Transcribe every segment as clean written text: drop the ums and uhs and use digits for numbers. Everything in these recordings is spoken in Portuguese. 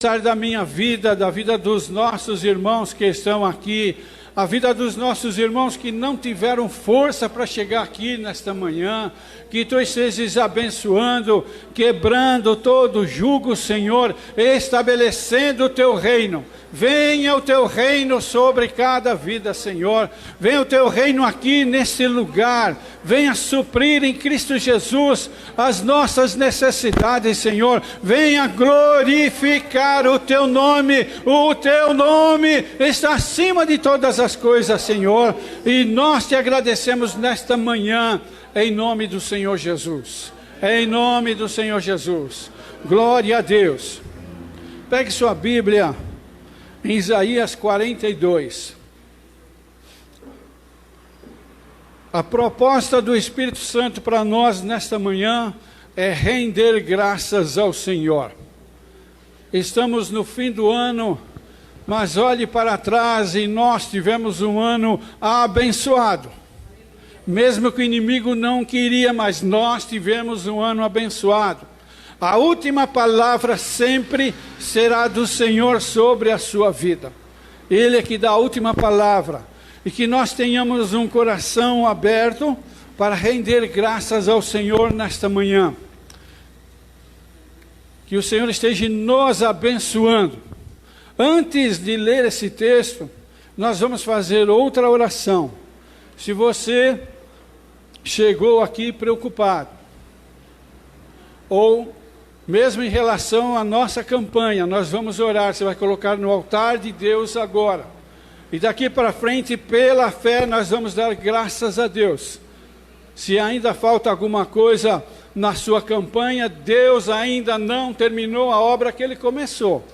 Da minha vida, da vida dos nossos irmãos que estão aqui, a vida dos nossos irmãos que não tiveram força para chegar aqui nesta manhã, que Tu estejas abençoando, quebrando todo jugo, Senhor, estabelecendo o Teu reino. Venha o Teu reino sobre cada vida, Senhor. Venha o Teu reino aqui nesse lugar. Venha suprir em Cristo Jesus as nossas necessidades, Senhor. Venha glorificar o Teu nome. O Teu nome está acima de todas as coisas, Senhor. E nós Te agradecemos nesta manhã, em nome do Senhor Jesus. Em nome do Senhor Jesus. Glória a Deus. Pegue sua Bíblia em Isaías 42. A proposta do Espírito Santo para nós nesta manhã é render graças ao Senhor. Estamos no fim do ano, mas olhe para trás e nós tivemos um ano abençoado. Mesmo que o inimigo não queria, mas nós tivemos um ano abençoado. A última palavra sempre será do Senhor sobre a sua vida. Ele é que dá a última palavra. E que nós tenhamos um coração aberto para render graças ao Senhor nesta manhã. Que o Senhor esteja nos abençoando. Antes de ler esse texto, nós vamos fazer outra oração. Se você chegou aqui preocupado, ou mesmo em relação à nossa campanha, nós vamos orar, você vai colocar no altar de Deus agora. E daqui para frente, pela fé, nós vamos dar graças a Deus. Se ainda falta alguma coisa na sua campanha, Deus ainda não terminou a obra que Ele começou.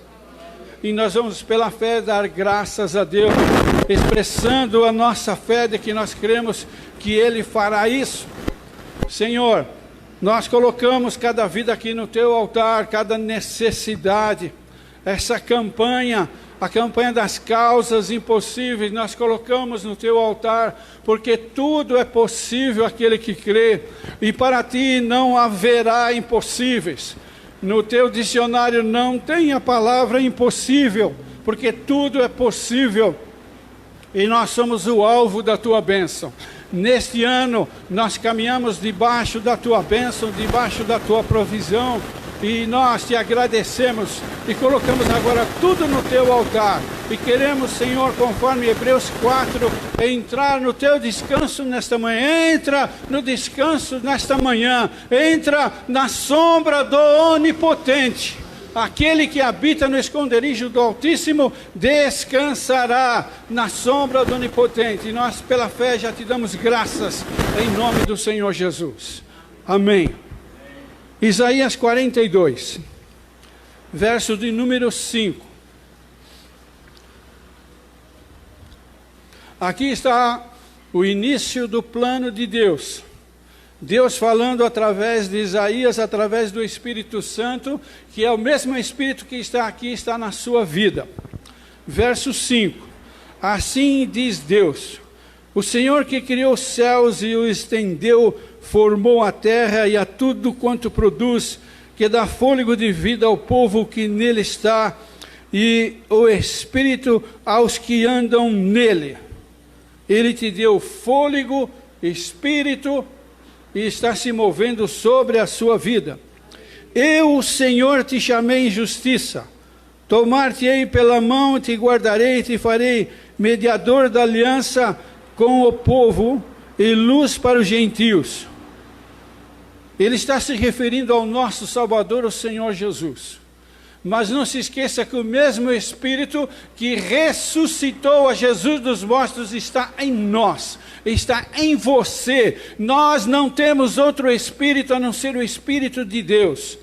E nós vamos, pela fé, dar graças a Deus, expressando a nossa fé de que nós cremos que Ele fará isso. Senhor, nós colocamos cada vida aqui no Teu altar, cada necessidade, essa campanha, a campanha das causas impossíveis, nós colocamos no Teu altar, porque tudo é possível aquele que crê, e para Ti não haverá impossíveis. No Teu dicionário não tem a palavra impossível, porque tudo é possível, e nós somos o alvo da Tua bênção. Neste ano, nós caminhamos debaixo da Tua bênção, debaixo da Tua provisão, e nós Te agradecemos, e colocamos agora tudo no Teu altar, e queremos, Senhor, conforme Hebreus 4, entrar no Teu descanso nesta manhã. Entra no descanso nesta manhã, entra na sombra do Onipotente. Aquele que habita no esconderijo do Altíssimo descansará na sombra do Onipotente. E nós, pela fé, já Te damos graças em nome do Senhor Jesus. Amém. Isaías 42, verso de número 5. Aqui está o início do plano de Deus. Deus falando através de Isaías, através do Espírito Santo, que é o mesmo Espírito que está aqui, está na sua vida. Verso 5. Assim diz Deus: o Senhor que criou os céus e os estendeu, formou a terra e a tudo quanto produz, que dá fôlego de vida ao povo que nele está, e o Espírito aos que andam nele. Ele te deu fôlego, Espírito, e está se movendo sobre a sua vida. Eu, o Senhor, te chamei em justiça. Tomar-te-ei pela mão, te guardarei, te farei mediador da aliança com o povo e luz para os gentios. Ele está se referindo ao nosso Salvador, o Senhor Jesus. Mas não se esqueça que o mesmo Espírito que ressuscitou a Jesus dos mortos está em nós, está em você. Nós não temos outro Espírito a não ser o Espírito de Deus.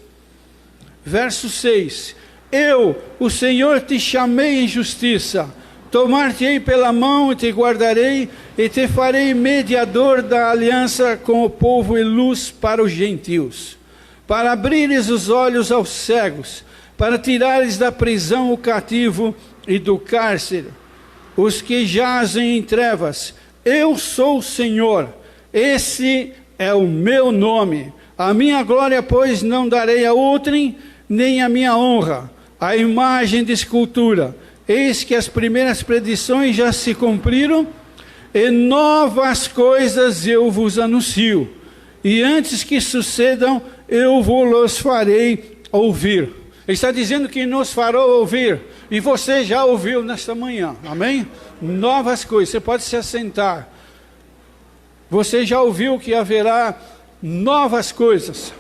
Verso 6. Eu, o Senhor, te chamei em justiça. Tomar-te-ei pela mão e te guardarei, e te farei mediador da aliança com o povo e luz para os gentios. Para abrires os olhos aos cegos, para tirares da prisão o cativo e do cárcere os que jazem em trevas. Eu sou o Senhor, esse é o meu nome. A minha glória, pois, não darei a outrem, nem a minha honra. a imagem de escultura. Eis que as primeiras predições já se cumpriram, e novas coisas eu vos anuncio. E antes que sucedam, eu vos farei ouvir. Ele está dizendo que nos fará ouvir. E você já ouviu nesta manhã. Amém? Novas coisas. Você pode se assentar. Você já ouviu que haverá novas coisas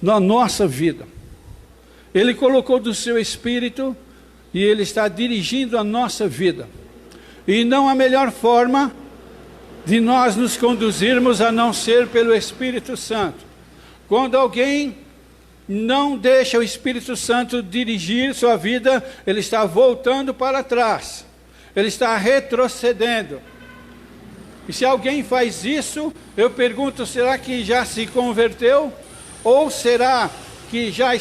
na nossa vida. Ele colocou do seu Espírito e Ele está dirigindo a nossa vida. E não há melhor forma de nós nos conduzirmos a não ser pelo Espírito Santo. Quando alguém não deixa o Espírito Santo dirigir sua vida, ele está voltando para trás. Ele está retrocedendo. E se alguém faz isso, eu pergunto, será que já se converteu? Ou será que já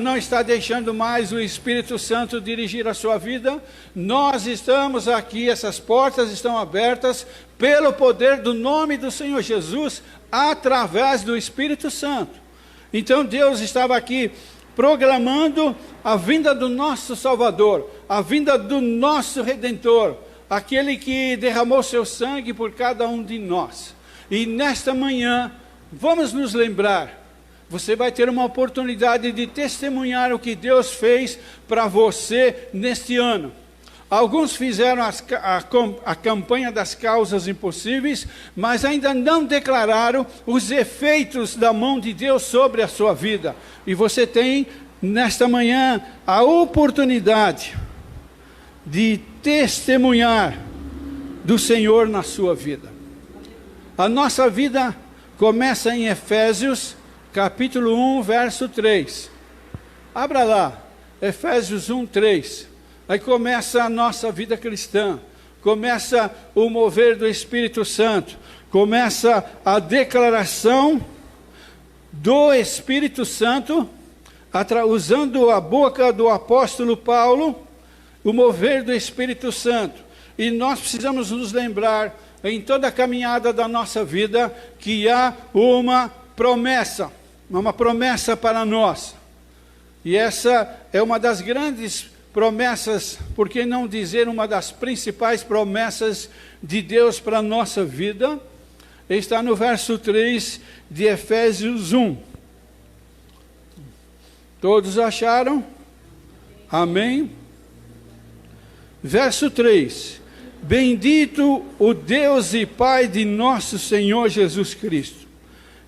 não está deixando mais o Espírito Santo dirigir a sua vida? Nós estamos aqui, essas portas estão abertas pelo poder do nome do Senhor Jesus, através do Espírito Santo. Então Deus estava aqui programando a vinda do nosso Salvador, a vinda do nosso Redentor, aquele que derramou seu sangue por cada um de nós. E nesta manhã, vamos nos lembrar, você vai ter uma oportunidade de testemunhar o que Deus fez para você neste ano. Alguns fizeram a campanha das causas impossíveis, mas ainda não declararam os efeitos da mão de Deus sobre a sua vida. E você tem, nesta manhã, a oportunidade de testemunhar do Senhor na sua vida. A nossa vida começa em Efésios, capítulo 1, verso 3. Abra lá, Efésios 1, 3. Aí começa a nossa vida cristã, começa o mover do Espírito Santo, começa a declaração do Espírito Santo, usando a boca do apóstolo Paulo, o mover do Espírito Santo. E nós precisamos nos lembrar, em toda a caminhada da nossa vida, que há uma promessa para nós. E essa é uma das grandes promessas, por que não dizer uma das principais promessas de Deus para a nossa vida, está no verso 3 de Efésios 1. Todos acharam? Amém? Verso 3. Bendito o Deus e Pai de nosso Senhor Jesus Cristo,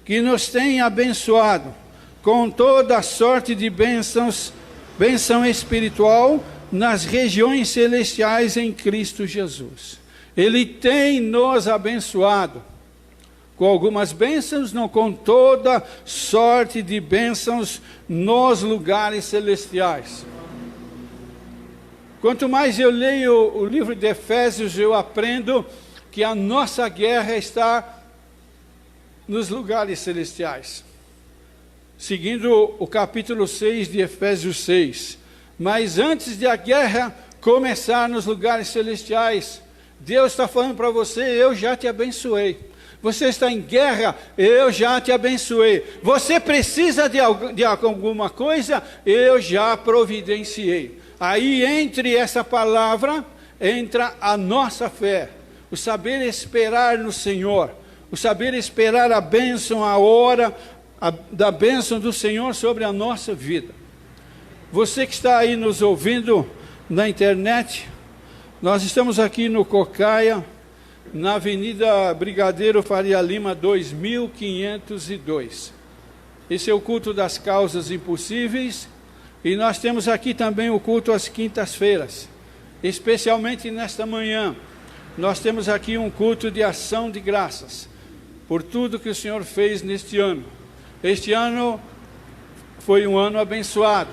que nos tem abençoado com toda a sorte de bênção espiritual nas regiões celestiais em Cristo Jesus. Ele tem nos abençoado com algumas bênçãos, não com toda sorte de bênçãos nos lugares celestiais. Quanto mais eu leio o livro de Efésios, eu aprendo que a nossa guerra está nos lugares celestiais. Seguindo o capítulo 6 de Efésios 6. Mas antes de a guerra começar nos lugares celestiais, Deus está falando para você, eu já te abençoei. Você está em guerra, eu já te abençoei. Você precisa de alguma coisa, eu já providenciei. Aí entre essa palavra, entra a nossa fé. O saber esperar no Senhor. O saber esperar a bênção, a hora da bênção do Senhor sobre a nossa vida. Você que está aí nos ouvindo na internet, nós estamos aqui no Cocaia, na Avenida Brigadeiro Faria Lima 2502. Esse é o culto das causas impossíveis, e nós temos aqui também o culto às quintas-feiras, especialmente nesta manhã. Nós temos aqui um culto de ação de graças, por tudo que o Senhor fez neste ano. Este ano foi um ano abençoado.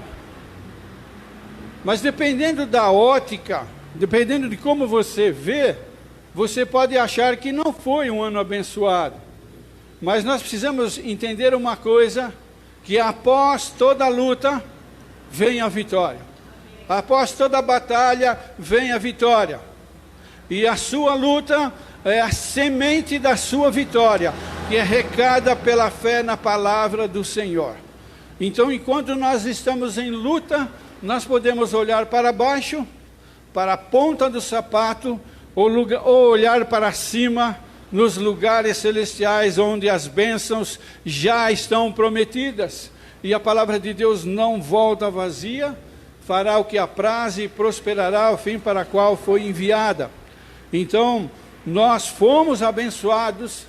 Mas dependendo da ótica, dependendo de como você vê, você pode achar que não foi um ano abençoado. Mas nós precisamos entender uma coisa, que após toda luta, vem a vitória. Após toda batalha, vem a vitória. E a sua luta é a semente da sua vitória, que é regada pela fé na palavra do Senhor. Então, enquanto nós estamos em luta, nós podemos olhar para baixo, para a ponta do sapato, ou olhar para cima, nos lugares celestiais, onde as bênçãos já estão prometidas. E a palavra de Deus não volta vazia, fará o que apraz e prosperará o fim para qual foi enviada. Então, nós fomos abençoados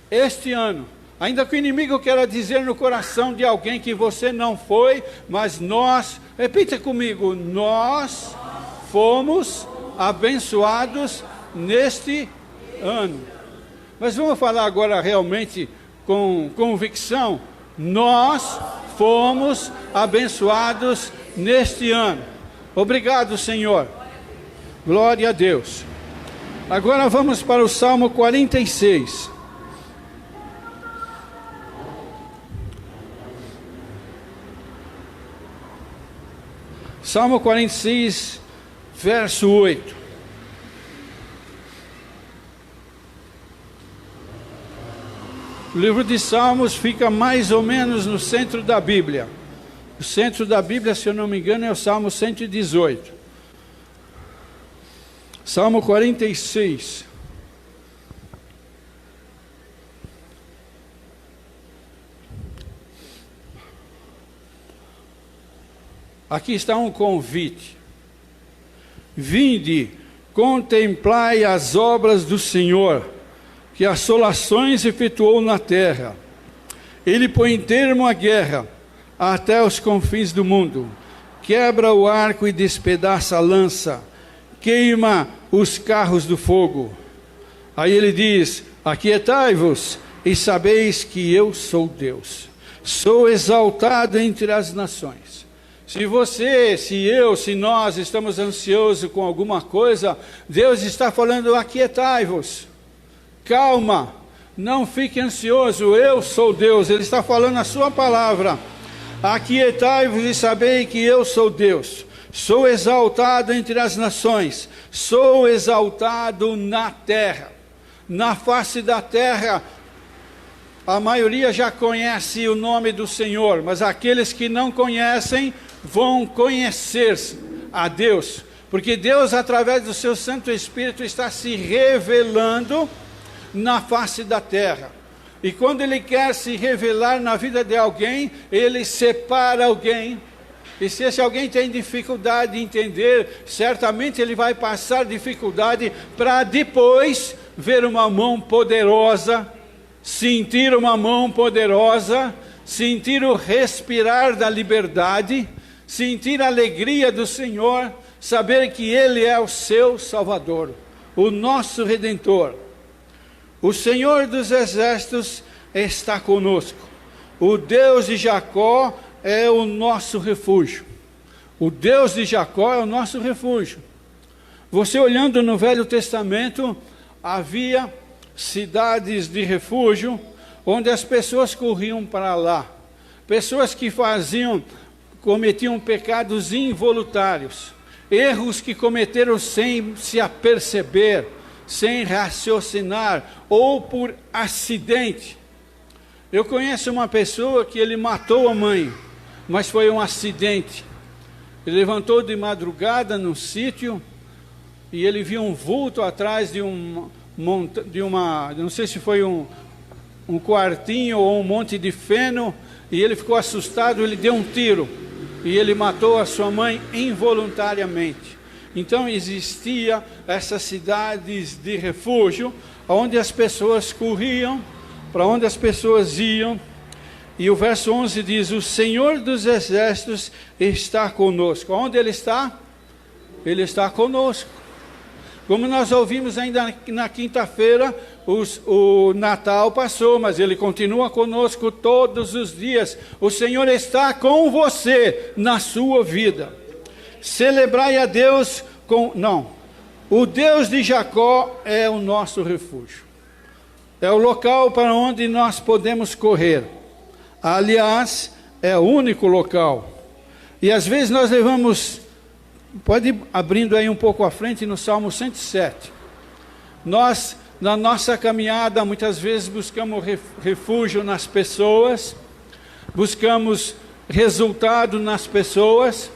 este ano. Ainda que o inimigo queira dizer no coração de alguém que você não foi, mas nós, repita comigo, nós fomos abençoados neste ano. Mas vamos falar agora realmente com convicção. Nós fomos abençoados neste ano. Obrigado, Senhor. Glória a Deus. Agora vamos para o Salmo 46. Salmo 46, verso 8. O livro de Salmos fica mais ou menos no centro da Bíblia. O centro da Bíblia, se eu não me engano, é o Salmo 118. Salmo 46. Aqui está um convite. Vinde, contemplai as obras do Senhor, que assolações efetuou na terra. Ele põe termo à guerra até os confins do mundo. Quebra o arco e despedaça a lança. Queima os carros do fogo. Aí ele diz: aquietai-vos e sabeis que eu sou Deus. Sou exaltado entre as nações. Se você, se eu, se nós estamos ansiosos com alguma coisa, Deus está falando: aquietai-vos. Calma, não fique ansioso, eu sou Deus. Ele está falando a sua palavra. Aquietai-vos e sabei que eu sou Deus. Sou exaltado entre as nações, sou exaltado na terra. Na face da terra, a maioria já conhece o nome do Senhor, mas aqueles que não conhecem vão conhecer a Deus, porque Deus, através do seu Santo Espírito, está se revelando na face da terra. E quando Ele quer se revelar na vida de alguém, Ele separa alguém. E se esse alguém tem dificuldade de entender, certamente ele vai passar dificuldade para depois ver uma mão poderosa, sentir uma mão poderosa, sentir o respirar da liberdade, sentir a alegria do Senhor, saber que Ele é o seu Salvador, o nosso Redentor. O Senhor dos Exércitos está conosco. O Deus de Jacó é o nosso refúgio. O Deus de Jacó é o nosso refúgio. Você olhando no Velho Testamento, havia cidades de refúgio, onde as pessoas corriam para lá. Pessoas que cometiam pecados involuntários, erros que cometeram sem se aperceber, sem raciocinar, ou por acidente. Eu conheço uma pessoa que ele matou a mãe, mas foi um acidente. Ele levantou de madrugada no sítio, e ele viu um vulto atrás de uma, não sei se foi um quartinho ou um monte de feno, e ele ficou assustado, ele deu um tiro, e ele matou a sua mãe involuntariamente. Então existia essas cidades de refúgio, onde as pessoas corriam, para onde as pessoas iam. E o verso 11 diz: o Senhor dos Exércitos está conosco. Onde Ele está? Ele está conosco. Como nós ouvimos ainda na quinta-feira, o Natal passou, mas Ele continua conosco todos os dias. O Senhor está com você na sua vida. Celebrai a Deus o Deus de Jacó é o nosso refúgio. É o local para onde nós podemos correr. Aliás, é o único local. E às vezes nós levamos, pode ir abrindo aí um pouco à frente no Salmo 107. Nós, na nossa caminhada, muitas vezes buscamos refúgio nas pessoas, buscamos resultado nas pessoas,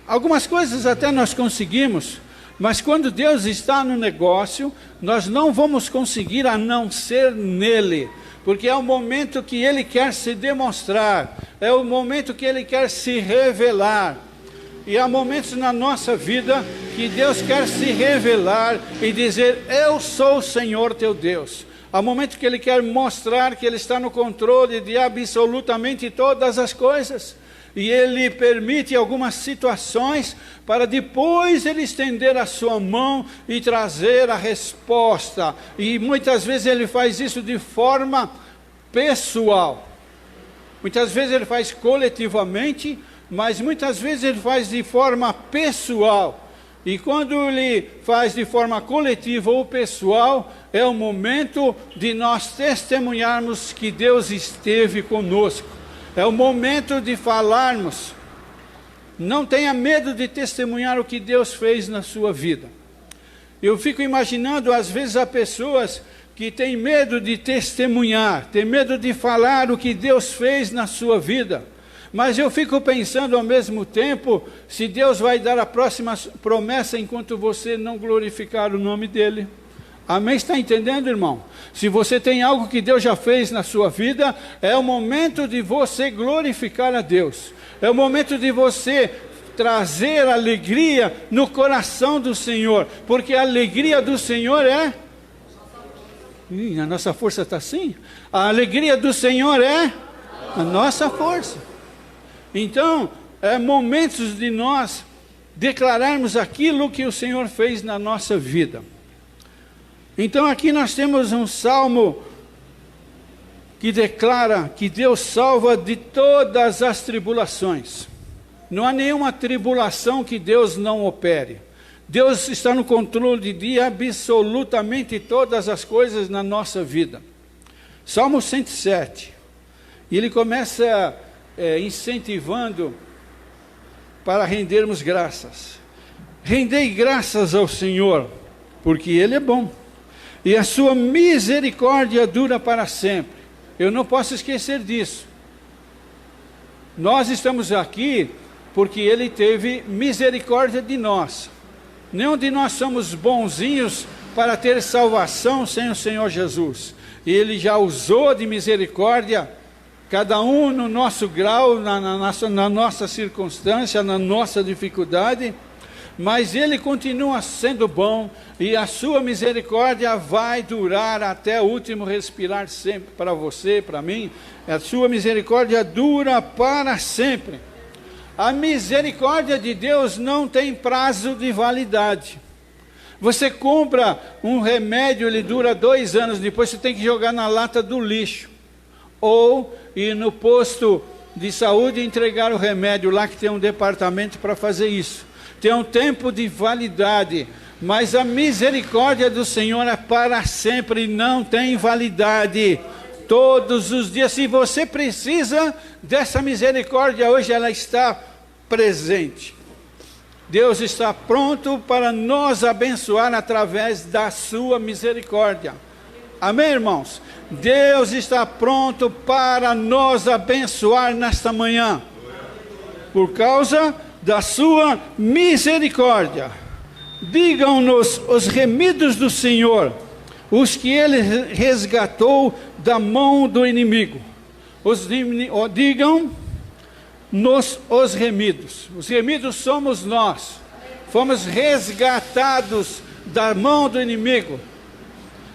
Algumas coisas até nós conseguimos, mas quando Deus está no negócio, nós não vamos conseguir a não ser nele, porque é o momento que Ele quer se demonstrar, é o momento que Ele quer se revelar. E há momentos na nossa vida que Deus quer se revelar e dizer: eu sou o Senhor teu Deus. Há momentos que Ele quer mostrar que Ele está no controle de absolutamente todas as coisas. E Ele permite algumas situações para depois Ele estender a sua mão e trazer a resposta. E muitas vezes Ele faz isso de forma pessoal. Muitas vezes Ele faz coletivamente, mas muitas vezes Ele faz de forma pessoal. E quando Ele faz de forma coletiva ou pessoal, é o momento de nós testemunharmos que Deus esteve conosco. É o momento de falarmos. Não tenha medo de testemunhar o que Deus fez na sua vida. Eu fico imaginando, às vezes, há pessoas que têm medo de testemunhar, têm medo de falar o que Deus fez na sua vida. Mas eu fico pensando ao mesmo tempo, se Deus vai dar a próxima promessa enquanto você não glorificar o nome dEle. Amém? Está entendendo, irmão? Se você tem algo que Deus já fez na sua vida, é o momento de você glorificar a Deus. É o momento de você trazer alegria no coração do Senhor. Porque a alegria do Senhor é... a nossa força está assim? A alegria do Senhor é a nossa força. Então, é momentos de nós declararmos aquilo que o Senhor fez na nossa vida. Então aqui nós temos um salmo que declara que Deus salva de todas as tribulações. Não há nenhuma tribulação que Deus não opere. Deus está no controle de absolutamente todas as coisas na nossa vida. Salmo 107. E ele começa incentivando para rendermos graças. Rendei graças ao Senhor, porque Ele é bom. E a sua misericórdia dura para sempre. Eu não posso esquecer disso. Nós estamos aqui porque Ele teve misericórdia de nós. Nenhum de nós somos bonzinhos para ter salvação sem o Senhor Jesus. E Ele já usou de misericórdia, cada um no nosso grau, na nossa circunstância, na nossa dificuldade. Mas Ele continua sendo bom e a sua misericórdia vai durar até o último respirar sempre para você, para mim. A sua misericórdia dura para sempre. A misericórdia de Deus não tem prazo de validade. Você compra um remédio, ele dura 2 anos, depois você tem que jogar na lata do lixo. Ou ir no posto de saúde e entregar o remédio lá, que tem um departamento para fazer isso. Tem um tempo de validade, mas a misericórdia do Senhor é para sempre, não tem validade. Todos os dias, se você precisa dessa misericórdia, hoje ela está presente. Deus está pronto para nos abençoar através da sua misericórdia. Amém, irmãos? Deus está pronto para nos abençoar nesta manhã, por causa da sua misericórdia. Digam-nos os remidos do Senhor, os que Ele resgatou da mão do inimigo. Digam-nos os remidos. Os remidos somos nós. Fomos resgatados da mão do inimigo.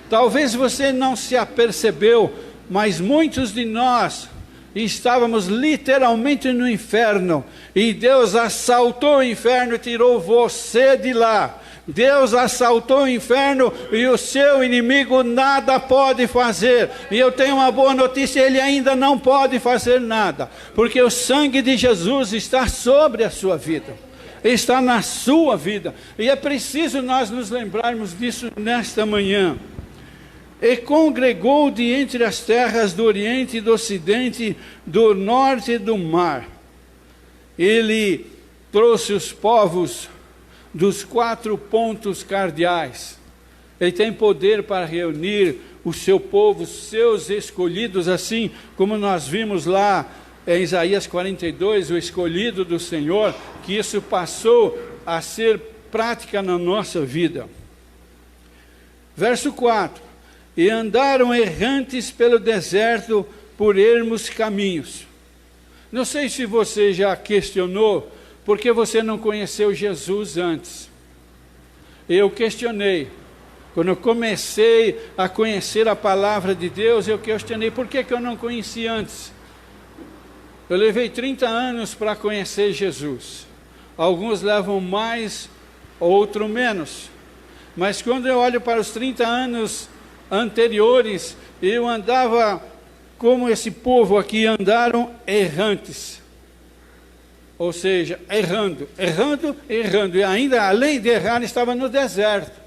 Talvez você não se apercebeu, mas muitos de nós estávamos literalmente no inferno, e Deus assaltou o inferno e tirou você de lá. Deus assaltou o inferno e o seu inimigo nada pode fazer. E eu tenho uma boa notícia: ele ainda não pode fazer nada, porque o sangue de Jesus está sobre a sua vida, está na sua vida. E é preciso nós nos lembrarmos disso nesta manhã. E congregou de entre as terras do Oriente e do Ocidente, do Norte e do Mar. Ele trouxe os povos dos 4 pontos cardeais. Ele tem poder para reunir o seu povo, os seus escolhidos, assim como nós vimos lá em Isaías 42, o escolhido do Senhor, que isso passou a ser prática na nossa vida. Verso 4: e andaram errantes pelo deserto por ermos caminhos. Não sei se você já questionou, porque você não conheceu Jesus antes. Eu questionei. Quando eu comecei a conhecer a palavra de Deus, eu questionei, por que eu não conheci antes? Eu levei 30 anos para conhecer Jesus. Alguns levam mais, outros menos. Mas quando eu olho para os 30 anos anteriores, eu andava como esse povo aqui andaram errantes. Ou seja, errando. E ainda, além de errar, estava no deserto.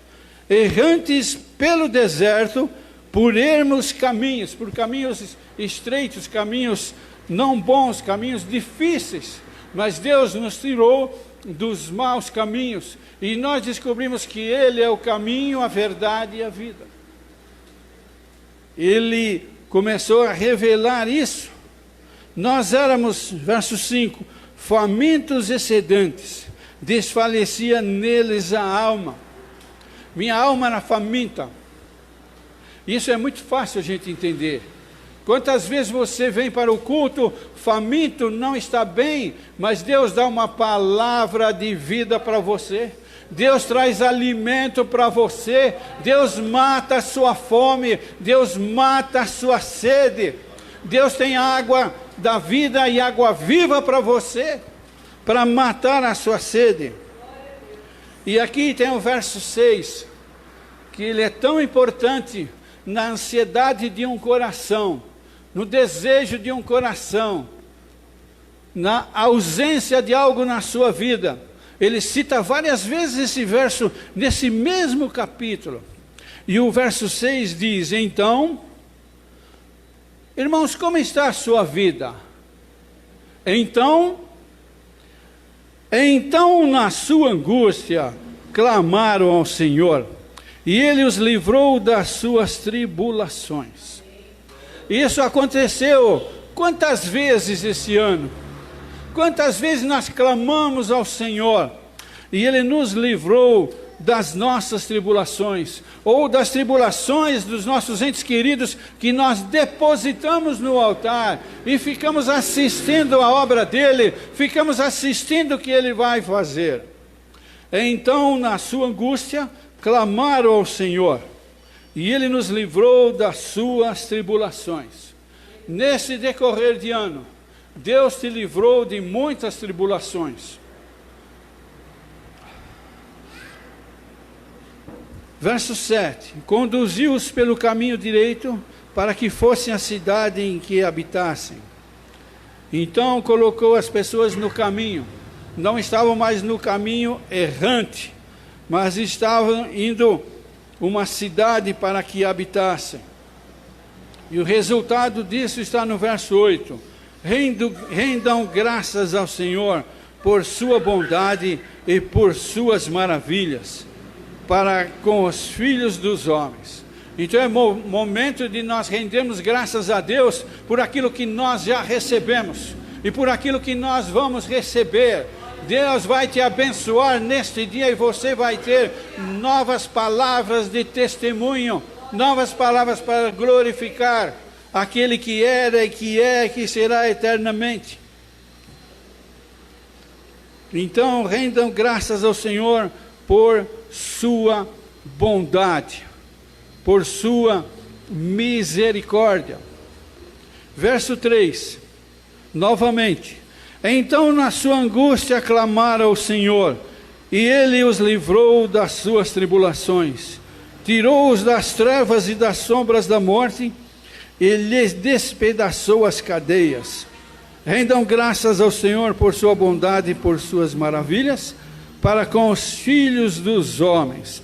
Errantes pelo deserto, por ermos caminhos, por caminhos estreitos, caminhos não bons, caminhos difíceis. Mas Deus nos tirou dos maus caminhos, e nós descobrimos que Ele é o caminho, a verdade e a vida. Ele começou a revelar isso. Nós éramos, verso 5, famintos e sedentes, desfalecia neles a alma. Minha alma era faminta. Isso é muito fácil a gente entender. Quantas vezes você vem para o culto faminto, não está bem, mas Deus dá uma palavra de vida para você. Deus traz alimento para você. Deus mata a sua fome. Deus mata a sua sede. Deus tem água da vida e água viva para você, para matar a sua sede. E aqui tem o verso 6, que ele é tão importante na ansiedade de um coração, no desejo de um coração, na ausência de algo na sua vida. Ele cita várias vezes esse verso nesse mesmo capítulo. E o verso 6 diz: então, irmãos, como está a sua vida? Então na sua angústia clamaram ao Senhor, e Ele os livrou das suas tribulações. Isso aconteceu quantas vezes esse ano? Quantas vezes nós clamamos ao Senhor, e Ele nos livrou das nossas tribulações, ou das tribulações dos nossos entes queridos, que nós depositamos no altar, e ficamos assistindo a obra dEle, ficamos assistindo o que Ele vai fazer. Então, na sua angústia, clamaram ao Senhor, e Ele nos livrou das suas tribulações. Nesse decorrer de ano, Deus te livrou de muitas tribulações. Verso 7, conduziu-os pelo caminho direito, para que fossem a cidade em que habitassem. Então colocou as pessoas no caminho, não estavam mais no caminho errante, mas estavam indo uma cidade para que habitassem. E o resultado disso está no verso 8, rendam graças ao Senhor por sua bondade e por suas maravilhas, para com os filhos dos homens. Então é momento de nós rendermos graças a Deus por aquilo que nós já recebemos e por aquilo que nós vamos receber. Deus vai te abençoar neste dia, e você vai ter novas palavras de testemunho, novas palavras para glorificar aquele que era e que é e que será eternamente. Então rendam graças ao Senhor por sua bondade, por sua misericórdia. Verso 3, novamente: então na sua angústia clamaram ao Senhor, e Ele os livrou das suas tribulações, tirou-os das trevas e das sombras da morte, e lhes despedaçou as cadeias. Rendam graças ao Senhor por sua bondade e por suas maravilhas, para com os filhos dos homens.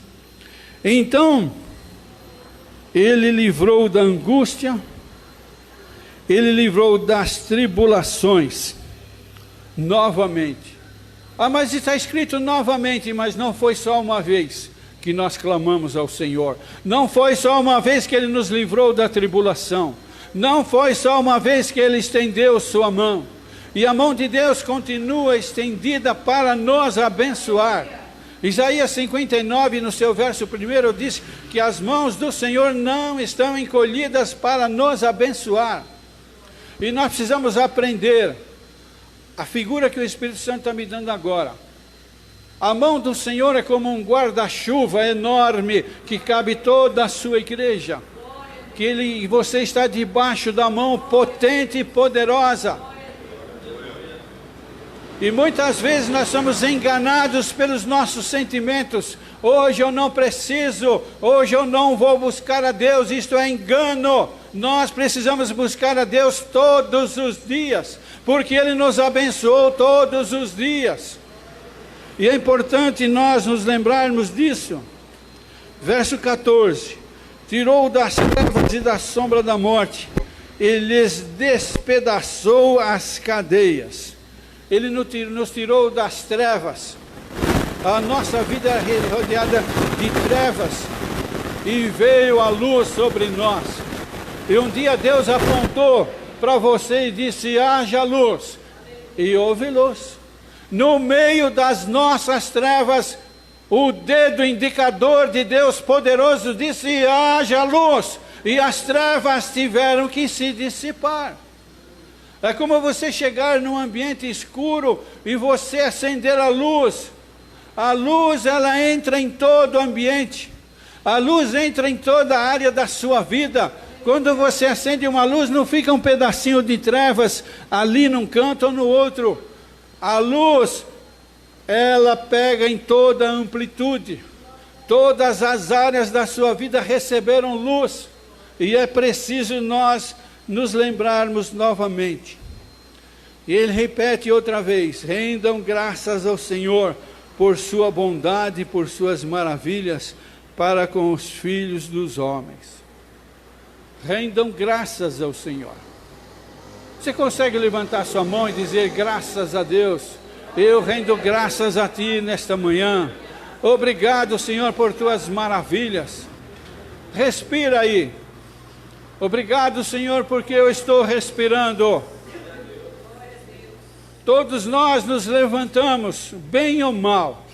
Então, Ele livrou da angústia, Ele livrou das tribulações, novamente. Mas está escrito novamente, mas não foi só uma vez que nós clamamos ao Senhor. Não foi só uma vez que Ele nos livrou da tribulação. Não foi só uma vez que Ele estendeu sua mão. E a mão de Deus continua estendida para nos abençoar. Isaías 59, no seu verso 1, diz que as mãos do Senhor não estão encolhidas para nos abençoar. E nós precisamos aprender a figura que o Espírito Santo está me dando agora. A mão do Senhor é como um guarda-chuva enorme que cabe toda a sua igreja. Que você está debaixo da mão potente e poderosa. E muitas vezes nós somos enganados pelos nossos sentimentos. Hoje eu não preciso, hoje eu não vou buscar a Deus, isto é engano. Nós precisamos buscar a Deus todos os dias, porque Ele nos abençoou todos os dias. E é importante nós nos lembrarmos disso. Verso 14: tirou das trevas e da sombra da morte, e lhes despedaçou as cadeias. Ele nos tirou das trevas. A nossa vida era rodeada de trevas, e veio a luz sobre nós. E um dia Deus apontou para você e disse: haja luz, e houve luz. No meio das nossas trevas, o dedo indicador de Deus poderoso disse: haja luz, e as trevas tiveram que se dissipar. É como você chegar num ambiente escuro e você acender a luz. A luz, ela entra em todo o ambiente. A luz entra em toda a área da sua vida. Quando você acende uma luz, não fica um pedacinho de trevas ali num canto ou no outro. A luz, ela pega em toda a amplitude. Todas as áreas da sua vida receberam luz. E é preciso nós nos lembrarmos novamente. E ele repete outra vez: rendam graças ao Senhor por sua bondade e por suas maravilhas para com os filhos dos homens. Rendam graças ao Senhor. Você consegue levantar sua mão e dizer: graças a Deus, eu rendo graças a Ti nesta manhã. Obrigado, Senhor, por Tuas maravilhas. Respira aí. Obrigado, Senhor, porque eu estou respirando. Todos nós nos levantamos, bem ou mal.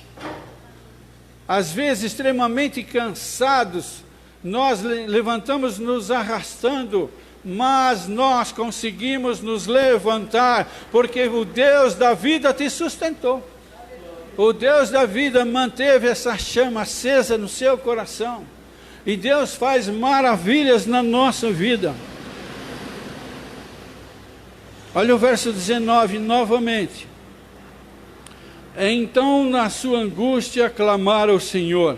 Às vezes extremamente cansados, nós levantamos nos arrastando, mas nós conseguimos nos levantar, porque o Deus da vida te sustentou. O Deus da vida manteve essa chama acesa no seu coração. E Deus faz maravilhas na nossa vida. Olha o verso 19 novamente. Então na sua angústia clamaram ao Senhor,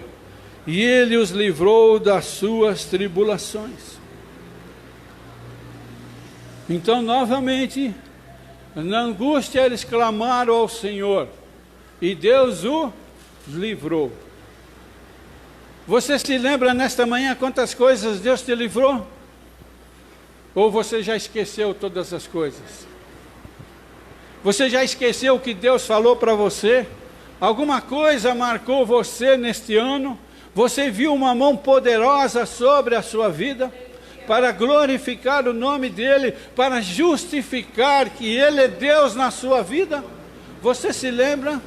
e Ele os livrou das suas tribulações. Então novamente, na angústia eles clamaram ao Senhor, e Deus os livrou. Você se lembra nesta manhã quantas coisas Deus te livrou? Ou você já esqueceu todas as coisas? Você já esqueceu o que Deus falou para você? Alguma coisa marcou você neste ano? Você viu uma mão poderosa sobre a sua vida? Para glorificar o nome dEle, para justificar que Ele é Deus na sua vida? Você se lembra?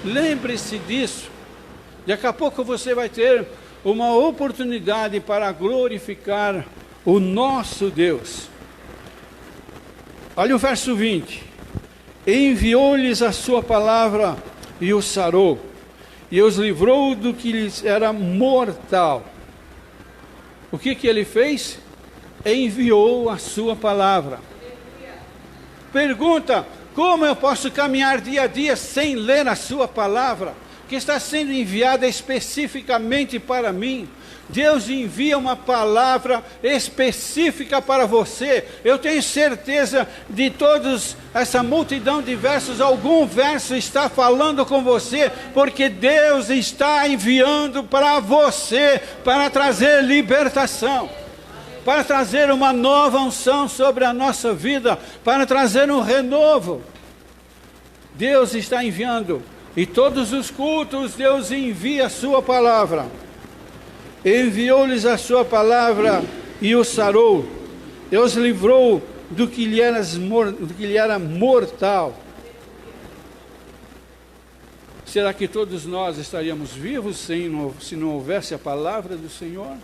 Lembre-se disso. Daqui a pouco você vai ter uma oportunidade para glorificar o nosso Deus. Olha o verso 20. Enviou-lhes a sua palavra e os sarou, e os livrou do que lhes era mortal. O que ele fez? Enviou a sua palavra. Pergunta: como eu posso caminhar dia a dia sem ler a sua palavra, que está sendo enviada especificamente para mim? Deus envia uma palavra específica para você. Eu tenho certeza de todos, essa multidão de versos, algum verso está falando com você, porque Deus está enviando para você, para trazer libertação, para trazer uma nova unção sobre a nossa vida, para trazer um renovo. Deus está enviando, e todos os cultos Deus envia a sua palavra. Enviou-lhes a sua palavra e os sarou, e os livrou do que lhe era mortal. Será que todos nós estaríamos vivos se não houvesse a palavra do Senhor?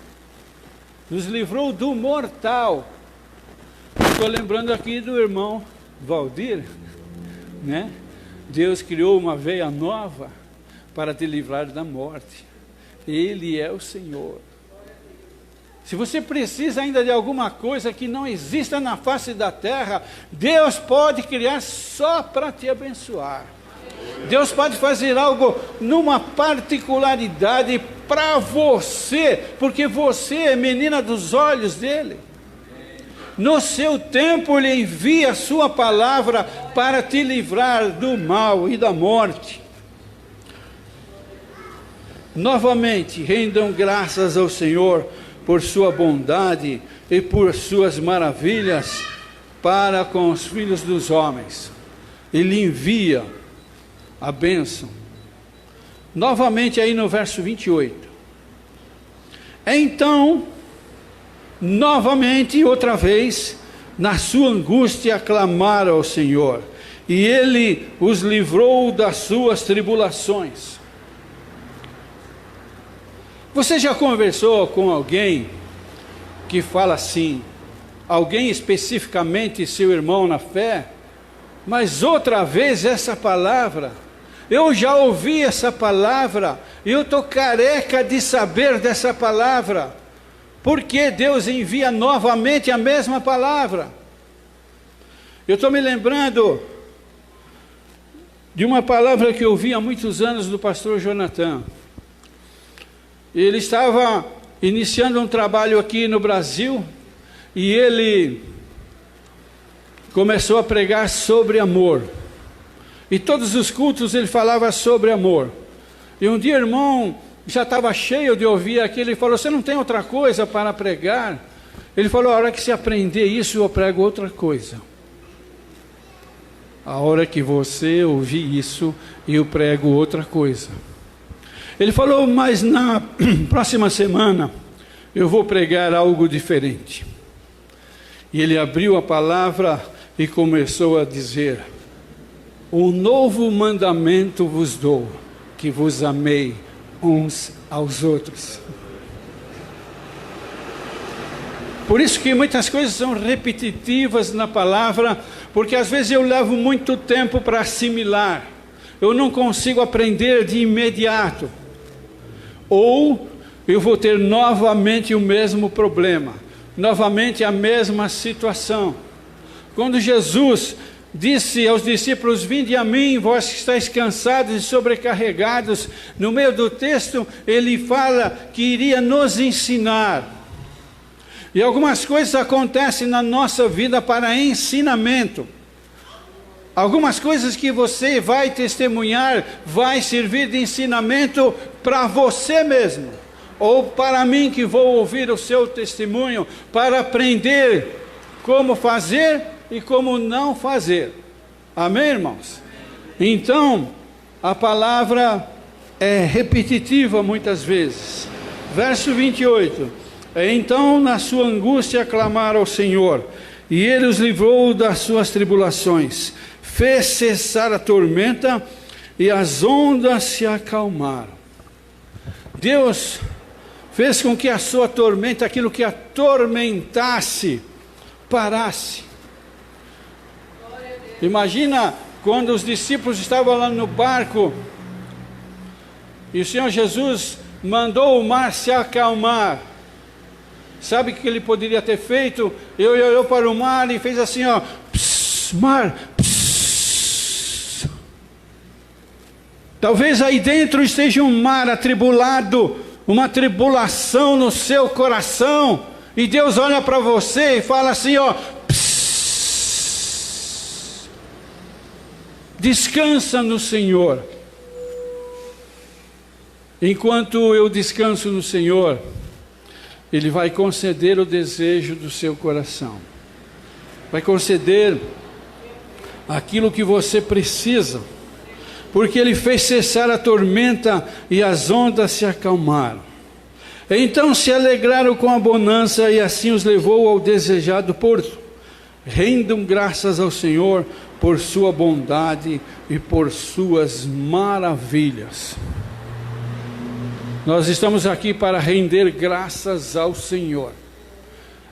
Nos livrou do mortal. Estou lembrando aqui do irmão Valdir, né? Deus criou uma veia nova para te livrar da morte. Ele é o Senhor. Se você precisa ainda de alguma coisa que não exista na face da terra, Deus pode criar só para te abençoar. Deus pode fazer algo numa particularidade para você, porque você é menina dos olhos dele. No seu tempo ele envia a sua palavra para te livrar do mal e da morte. Novamente, rendam graças ao Senhor por sua bondade e por suas maravilhas para com os filhos dos homens. Ele envia a bênção. Novamente aí no verso 28. Então, novamente, outra vez, na sua angústia clamaram ao Senhor, e Ele os livrou das suas tribulações. Você já conversou com alguém que fala assim, alguém especificamente seu irmão na fé, mas outra vez essa palavra, eu já ouvi essa palavra, e eu estou careca de saber dessa palavra, porque Deus envia novamente a mesma palavra? Eu estou me lembrando de uma palavra que eu ouvi há muitos anos do pastor Jonathan. Ele estava iniciando um trabalho aqui no Brasil, e ele começou a pregar sobre amor. E todos os cultos ele falava sobre amor. E um dia, irmão, já estava cheio de ouvir aquilo, ele falou, você não tem outra coisa para pregar? Ele falou, a hora que você aprender isso, eu prego outra coisa. A hora que você ouvir isso, eu prego outra coisa. Ele falou, mas na próxima semana, eu vou pregar algo diferente. E ele abriu a palavra e começou a dizer, um novo mandamento vos dou, que vos amei uns aos outros. Por isso que muitas coisas são repetitivas na palavra, porque às vezes eu levo muito tempo para assimilar, eu não consigo aprender de imediato, ou eu vou ter novamente o mesmo problema, novamente a mesma situação. Quando Jesus disse aos discípulos, vinde a mim, vós que estáis cansados e sobrecarregados, no meio do texto ele fala que iria nos ensinar. E algumas coisas acontecem na nossa vida para ensinamento. Algumas coisas que você vai testemunhar, vai servir de ensinamento para você mesmo, ou para mim que vou ouvir o seu testemunho, para aprender como fazer e como não fazer. Amém, irmãos? Então, a palavra é repetitiva muitas vezes. Verso 28. Então, na sua angústia, clamaram ao Senhor, e Ele os livrou das suas tribulações, fez cessar a tormenta, e as ondas se acalmaram. Deus fez com que a sua tormenta, aquilo que atormentasse, parasse. Imagina quando os discípulos estavam lá no barco, e o Senhor Jesus mandou o mar se acalmar. Sabe o que ele poderia ter feito? Ele olhou para o mar e fez assim, ó, pss, mar, pss. Talvez aí dentro esteja um mar atribulado, uma tribulação no seu coração, e Deus olha para você e fala assim, ó, pss, descansa no Senhor. Enquanto eu descanso no Senhor, Ele vai conceder o desejo do seu coração, vai conceder aquilo que você precisa, porque Ele fez cessar a tormenta e as ondas se acalmaram. Então se alegraram com a bonança e assim os levou ao desejado porto. Rendam graças ao Senhor por sua bondade e por suas maravilhas. Nós estamos aqui para render graças ao Senhor.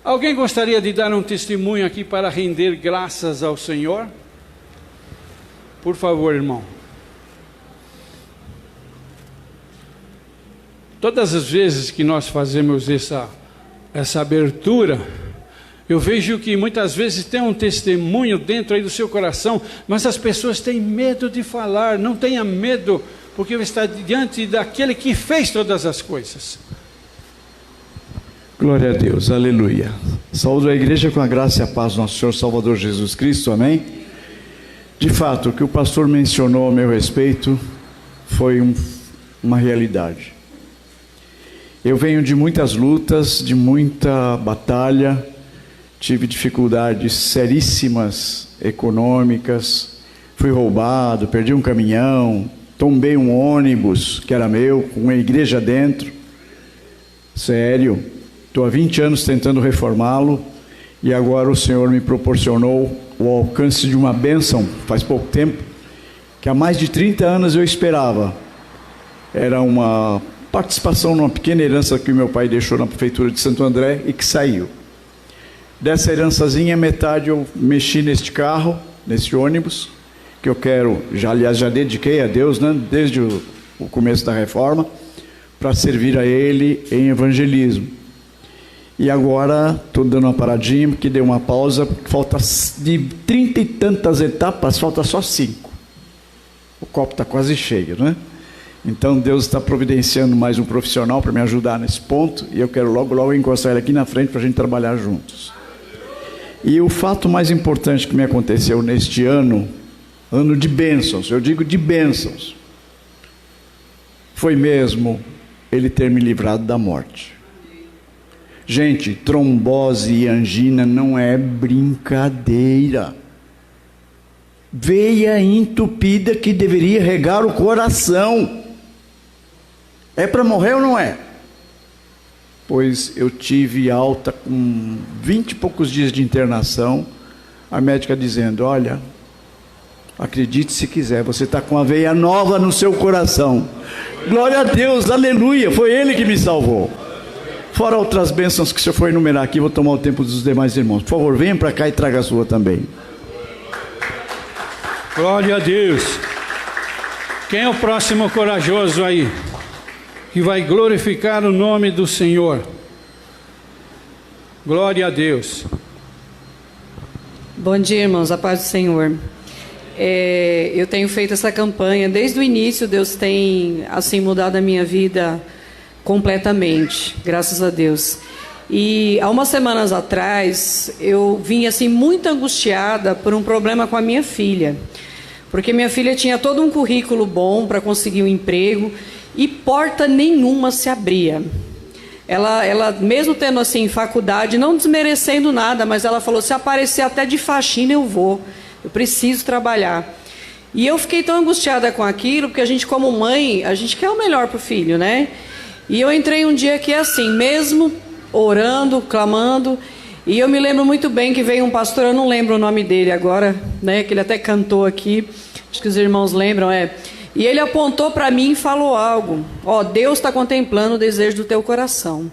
Alguém gostaria de dar um testemunho aqui para render graças ao Senhor? Por favor, irmão. Todas as vezes que nós fazemos essa abertura, eu vejo que muitas vezes tem um testemunho dentro aí do seu coração, mas as pessoas têm medo de falar. Não tenha medo, porque está diante daquele que fez todas as coisas. Glória a Deus, aleluia. Saúdo a igreja com a graça e a paz do nosso Senhor Salvador Jesus Cristo, amém? De fato, o que o pastor mencionou a meu respeito foi uma realidade. Eu venho de muitas lutas, de muita batalha, tive dificuldades seríssimas econômicas, fui roubado, perdi um caminhão, tombei um ônibus que era meu, com uma igreja dentro. Sério, estou há 20 anos tentando reformá-lo e agora o Senhor me proporcionou o alcance de uma bênção, faz pouco tempo, que há mais de 30 anos eu esperava. Era uma participação numa pequena herança que meu pai deixou na prefeitura de Santo André e que saiu. Dessa herançazinha, metade eu mexi neste carro, nesse ônibus, que eu quero, aliás, já dediquei a Deus, né, desde o começo da reforma, para servir a Ele em evangelismo. E agora estou dando uma paradinha, porque dei uma pausa, falta de 30 e tantas etapas, falta só 5. O copo está quase cheio, né? Então Deus está providenciando mais um profissional para me ajudar nesse ponto, e eu quero logo encostar ele aqui na frente para a gente trabalhar juntos. E o fato mais importante que me aconteceu neste ano de bênçãos, eu digo de bênçãos, foi mesmo Ele ter me livrado da morte. Gente, trombose e angina não é brincadeira. Veia entupida que deveria regar o coração. É para morrer ou não é? Pois eu tive alta com 20 e poucos dias de internação, a médica dizendo: olha, acredite se quiser, você está com uma veia nova no seu coração. Glória a Deus, aleluia, foi Ele que me salvou. Fora outras bênçãos que se eu for enumerar aqui, vou tomar o tempo dos demais irmãos. Por favor, venha para cá e traga a sua também. Glória a Deus. Quem é o próximo corajoso aí, que vai glorificar o nome do Senhor? Glória a Deus. Bom dia, irmãos, a paz do Senhor. Eu tenho feito essa campanha desde o início. Deus tem assim mudado a minha vida completamente, graças a Deus. E há umas semanas atrás eu vim assim muito angustiada por um problema com a minha filha, porque minha filha tinha todo um currículo bom para conseguir um emprego e porta nenhuma se abria. Ela mesmo tendo assim faculdade, não desmerecendo nada, mas ela falou: se aparecer até de faxina eu vou, eu preciso trabalhar. E eu fiquei tão angustiada com aquilo, porque a gente como mãe, a gente quer o melhor para o filho, né? E eu entrei um dia que é assim, mesmo orando, clamando, e eu me lembro muito bem que veio um pastor, eu não lembro o nome dele agora, né? Que ele até cantou aqui, acho que os irmãos lembram, E ele apontou para mim e falou algo: ó, Deus está contemplando o desejo do teu coração.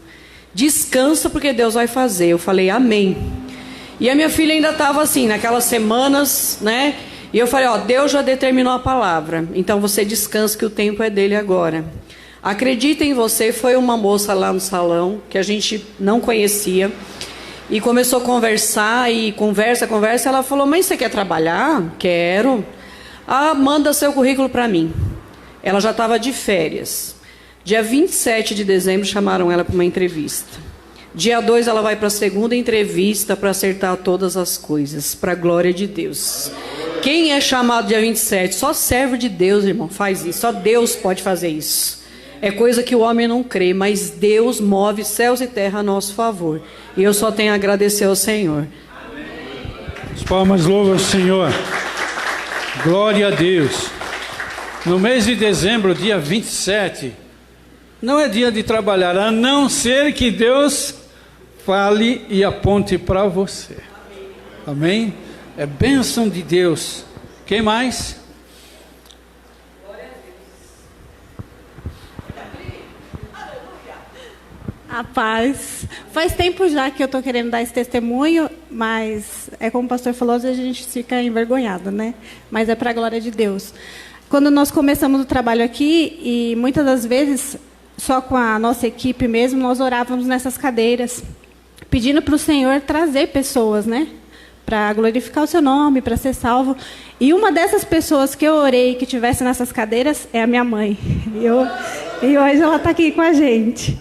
Descansa porque Deus vai fazer. Eu falei, amém. E a minha filha ainda estava assim, naquelas semanas, né? E eu falei, ó, Deus já determinou a palavra, então você descansa que o tempo é dele agora. Acredita em você. Foi uma moça lá no salão, que a gente não conhecia, e começou a conversar, e conversa, ela falou: mas você quer trabalhar? Quero. Ah, manda seu currículo para mim. Ela já estava de férias. Dia 27 de dezembro chamaram ela para uma entrevista. Dia 2 ela vai para a segunda entrevista para acertar todas as coisas, para a glória de Deus. Quem é chamado dia 27? Só servo de Deus, irmão, faz isso. Só Deus pode fazer isso. É coisa que o homem não crê, mas Deus move céus e terra a nosso favor. E eu só tenho a agradecer ao Senhor. As palmas louvam o Senhor. Glória a Deus. No mês de dezembro, dia 27, Não é dia de trabalhar, a não ser que Deus fale e aponte para você. Amém? É bênção de Deus. Quem mais? A paz. Faz tempo já que eu estou querendo dar esse testemunho, mas é como o pastor falou, às vezes a gente fica envergonhado, né? Mas é para a glória de Deus. Quando nós começamos o trabalho aqui, e muitas das vezes, só com a nossa equipe mesmo, nós orávamos nessas cadeiras, pedindo para o Senhor trazer pessoas, né? Para glorificar o seu nome, para ser salvo. E uma dessas pessoas que eu orei que estivesse nessas cadeiras é a minha mãe. E hoje ela está aqui com a gente.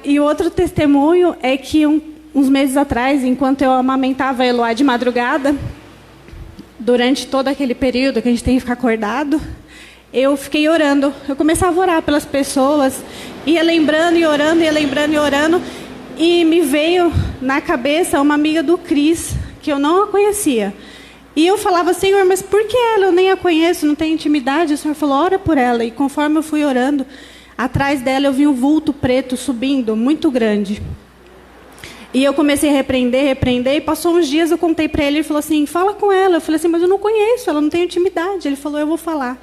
E outro testemunho é que uns meses atrás, enquanto eu amamentava a Eloá de madrugada, durante todo aquele período que a gente tem que ficar acordado, eu fiquei orando. Eu começava a orar pelas pessoas, ia lembrando e orando, ia lembrando e orando, e me veio na cabeça uma amiga do Cris, que eu não a conhecia. E eu falava, Senhor, mas por que ela? Eu nem a conheço, não tenho intimidade. O Senhor falou, ora por ela. E conforme eu fui orando, atrás dela eu vi um vulto preto subindo, muito grande. E eu comecei a repreender, e passou uns dias, eu contei para ele falou assim, fala com ela. Eu falei assim, mas eu não conheço, ela não tem intimidade. Ele falou, eu vou falar.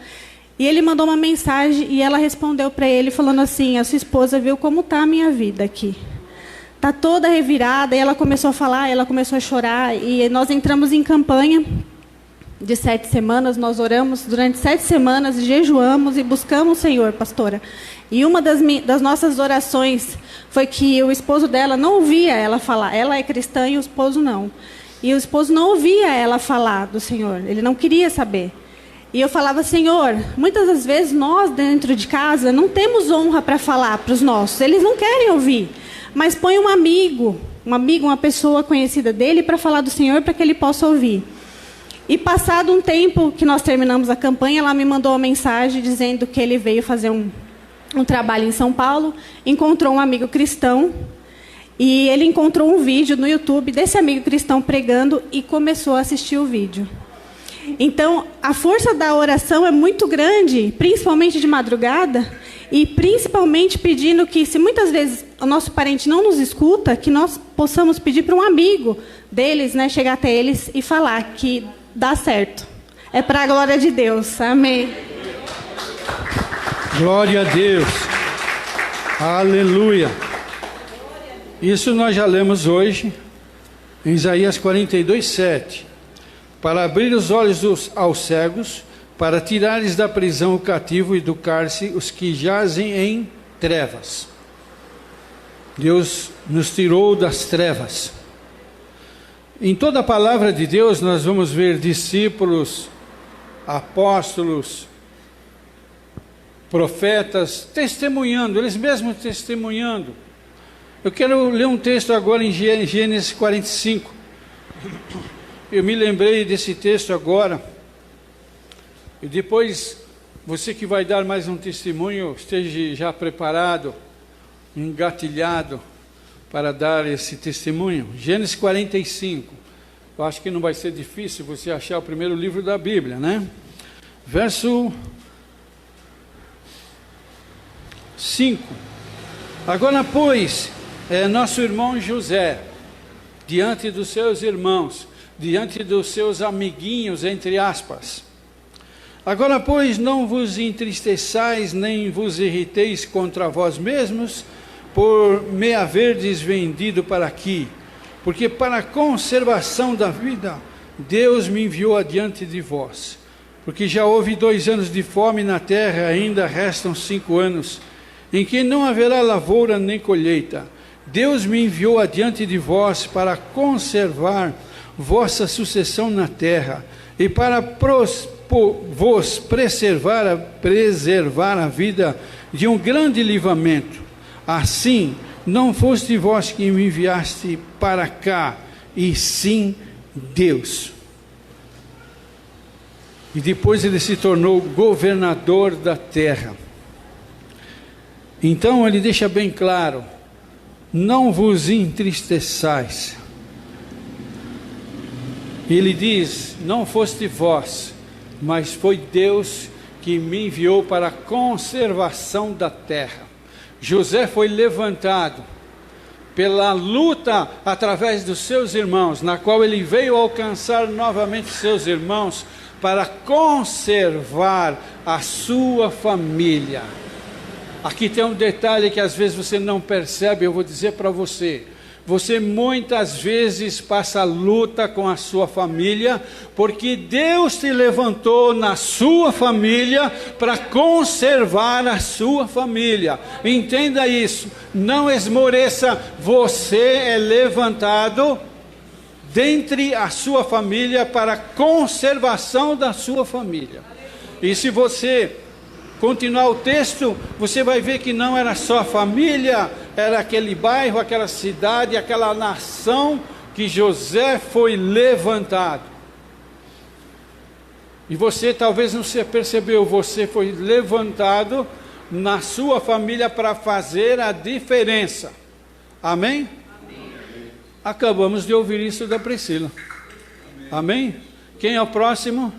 E ele mandou uma mensagem e ela respondeu para ele, falando assim, a sua esposa viu como está a minha vida aqui. Está toda revirada. E ela começou a falar, ela começou a chorar. E nós entramos em campanha de 7 semanas, nós oramos durante 7 semanas, jejuamos e buscamos o Senhor, pastora. E uma das nossas orações foi que o esposo dela não ouvia ela falar. Ela é cristã e o esposo não. E o esposo não ouvia ela falar do Senhor. Ele não queria saber. E eu falava, Senhor, muitas das vezes nós dentro de casa não temos honra para falar para os nossos. Eles não querem ouvir. Mas põe um amigo, uma pessoa conhecida dele para falar do Senhor para que ele possa ouvir. E passado um tempo que nós terminamos a campanha, ela me mandou uma mensagem dizendo que ele veio fazer um trabalho em São Paulo, encontrou um amigo cristão, e ele encontrou um vídeo no YouTube desse amigo cristão pregando e começou a assistir o vídeo. Então, a força da oração é muito grande, principalmente de madrugada, e principalmente pedindo que, se muitas vezes o nosso parente não nos escuta, que nós possamos pedir para um amigo deles, né, chegar até eles e falar que dá certo. É para a glória de Deus. Amém. Glória a Deus. Aleluia. Isso nós já lemos hoje, em Isaías 42:7. Para abrir os olhos aos cegos, para tirares da prisão o cativo e do cárcere os que jazem em trevas. Deus nos tirou das trevas. Em toda a palavra de Deus nós vamos ver discípulos, apóstolos, profetas testemunhando, eles mesmos testemunhando. Eu quero ler um texto agora em Gênesis 45. Eu me lembrei desse texto agora. E depois, você que vai dar mais um testemunho, esteja já preparado, engatilhado para dar esse testemunho. Gênesis 45. Eu acho que não vai ser difícil você achar o primeiro livro da Bíblia, né? Verso 5. Agora, pois, nosso irmão José, diante dos seus irmãos, diante dos seus amiguinhos, entre aspas. Agora, pois, não vos entristeçais, nem vos irriteis contra vós mesmos, por me haverdes vendido para aqui, porque para a conservação da vida, Deus me enviou adiante de vós. Porque já houve 2 anos de fome na terra, ainda restam 5 anos, em que não haverá lavoura nem colheita. Deus me enviou adiante de vós para conservar vossa sucessão na terra, e para vos preservar a vida de um grande livramento. Assim, não foste vós que me enviaste para cá, e sim Deus. E depois ele se tornou governador da terra. Então ele deixa bem claro: não vos entristeçais. Ele diz, não foste vós, mas foi Deus que me enviou para a conservação da terra. José foi levantado pela luta através dos seus irmãos, na qual ele veio alcançar novamente seus irmãos para conservar a sua família. Aqui tem um detalhe que às vezes você não percebe, eu vou dizer para você. Você muitas vezes passa luta com a sua família, porque Deus te levantou na sua família para conservar a sua família. Entenda isso, não esmoreça, você é levantado dentre a sua família para a conservação da sua família. E se você continuar o texto, você vai ver que não era só a família, era aquele bairro, aquela cidade, aquela nação que José foi levantado. E você talvez não se percebeu, você foi levantado na sua família para fazer a diferença. Amém? Amém? Acabamos de ouvir isso da Priscila. Amém? Quem é o próximo?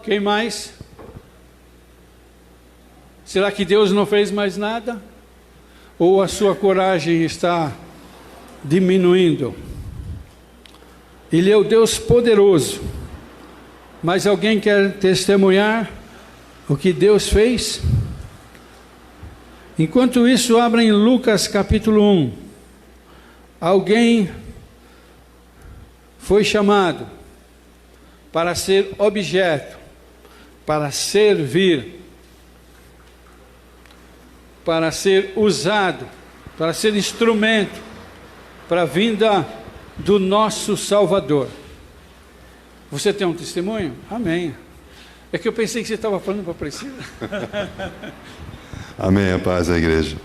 Quem mais? Será que Deus não fez mais nada? Ou a sua coragem está diminuindo? Ele é o Deus poderoso. Mas alguém quer testemunhar o que Deus fez? Enquanto isso, abra em Lucas capítulo 1. Alguém foi chamado para ser objeto, para servir, para ser usado, para ser instrumento para a vinda do nosso Salvador. Você tem um testemunho? Amém. É que eu pensei que você estava falando para a Priscila. Amém, a paz da igreja.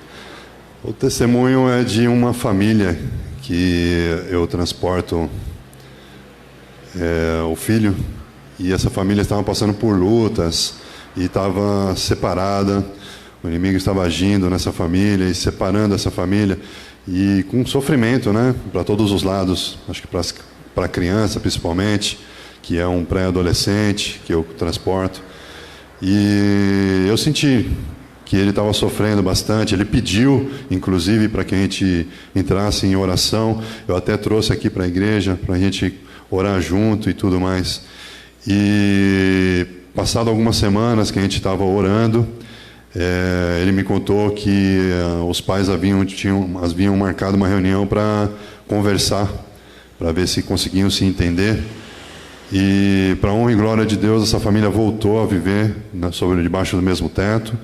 O testemunho é de uma família que eu transporto o filho, e essa família estava passando por lutas e estava separada. O inimigo estava agindo nessa família e separando essa família, e com sofrimento, né, para todos os lados. Acho que para a criança principalmente, que é um pré-adolescente que eu transporto. E eu senti que ele estava sofrendo bastante. Ele pediu, inclusive, para que a gente entrasse em oração. Eu até trouxe aqui para a igreja, para a gente orar junto e tudo mais. E passado algumas semanas que a gente estava orando, ele me contou que os pais haviam marcado uma reunião para conversar, para ver se conseguiam se entender. E, para a honra e glória de Deus, essa família voltou a viver debaixo do mesmo teto,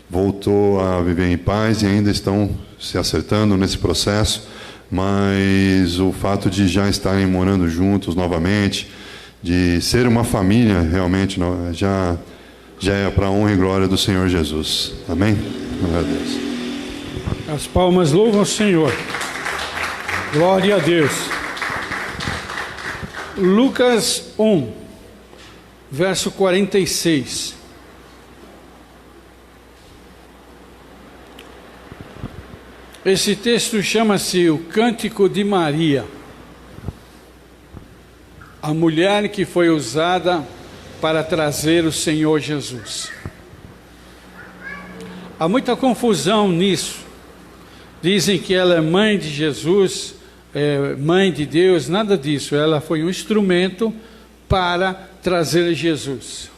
voltou a viver em paz, e ainda estão se acertando nesse processo. Mas o fato de já estarem morando juntos novamente, de ser uma família realmente, já é para a honra e glória do Senhor Jesus. Amém? Glória a Deus. As palmas louvam o Senhor. Glória a Deus. Lucas 1, verso 46. Esse texto chama-se o Cântico de Maria, a mulher que foi usada para trazer o Senhor Jesus. Há muita confusão nisso. Dizem que ela é mãe de Jesus, mãe de Deus, nada disso. Ela foi um instrumento para trazer Jesus.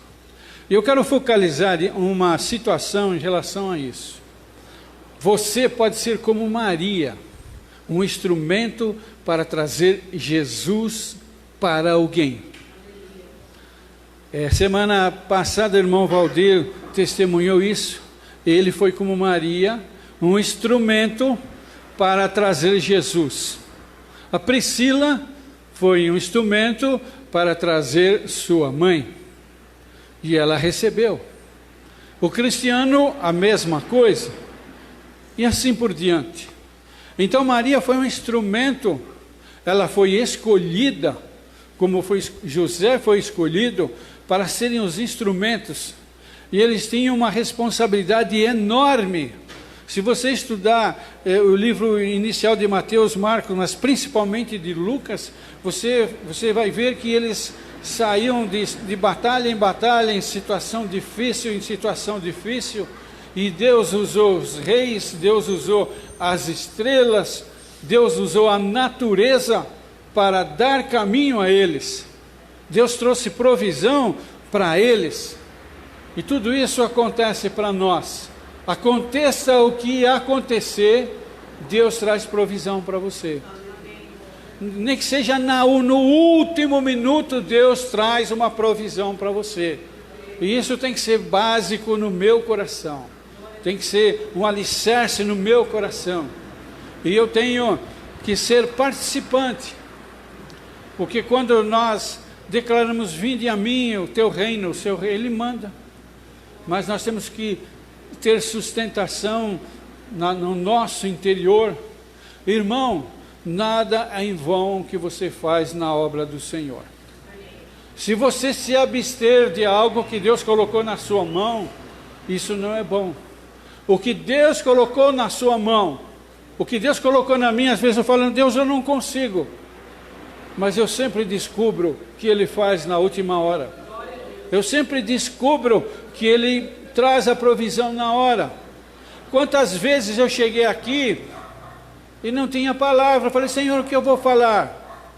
E eu quero focalizar uma situação em relação a isso. Você pode ser como Maria, um instrumento para trazer Jesus para alguém. Semana passada o irmão Valdir testemunhou isso. Ele foi como Maria, um instrumento para trazer Jesus. A Priscila foi um instrumento para trazer sua mãe, e ela recebeu. O Cristiano, a mesma coisa, e assim por diante. Então Maria foi um instrumento, ela foi escolhida, como José foi escolhido, para serem os instrumentos. E eles tinham uma responsabilidade enorme Se você estudar o livro inicial de Mateus, Marcos, mas principalmente de Lucas, você vai ver que eles saíam de batalha em batalha, em situação difícil, e Deus usou os reis, Deus usou as estrelas, Deus usou a natureza para dar caminho a eles. Deus trouxe provisão para eles. E tudo isso acontece para nós. Aconteça o que acontecer, Deus traz provisão para você. Nem que seja no último minuto, Deus traz uma provisão para você. E isso tem que ser básico no meu coração. Tem que ser um alicerce no meu coração. E eu tenho que ser participante. Porque quando nós declaramos: vinde a mim o teu reino, o seu reino, Ele manda. Mas nós temos que ter sustentação no nosso interior. Irmão, nada é em vão que você faz na obra do Senhor. Se você se abster de algo que Deus colocou na sua mão, isso não é bom. O que Deus colocou na sua mão, o que Deus colocou na minha, às vezes eu falo: Deus, eu não consigo. Mas eu sempre descubro que Ele faz na última hora. Eu sempre descubro que Ele traz a provisão na hora. Quantas vezes eu cheguei aqui e não tinha palavra, eu falei: Senhor, o que eu vou falar?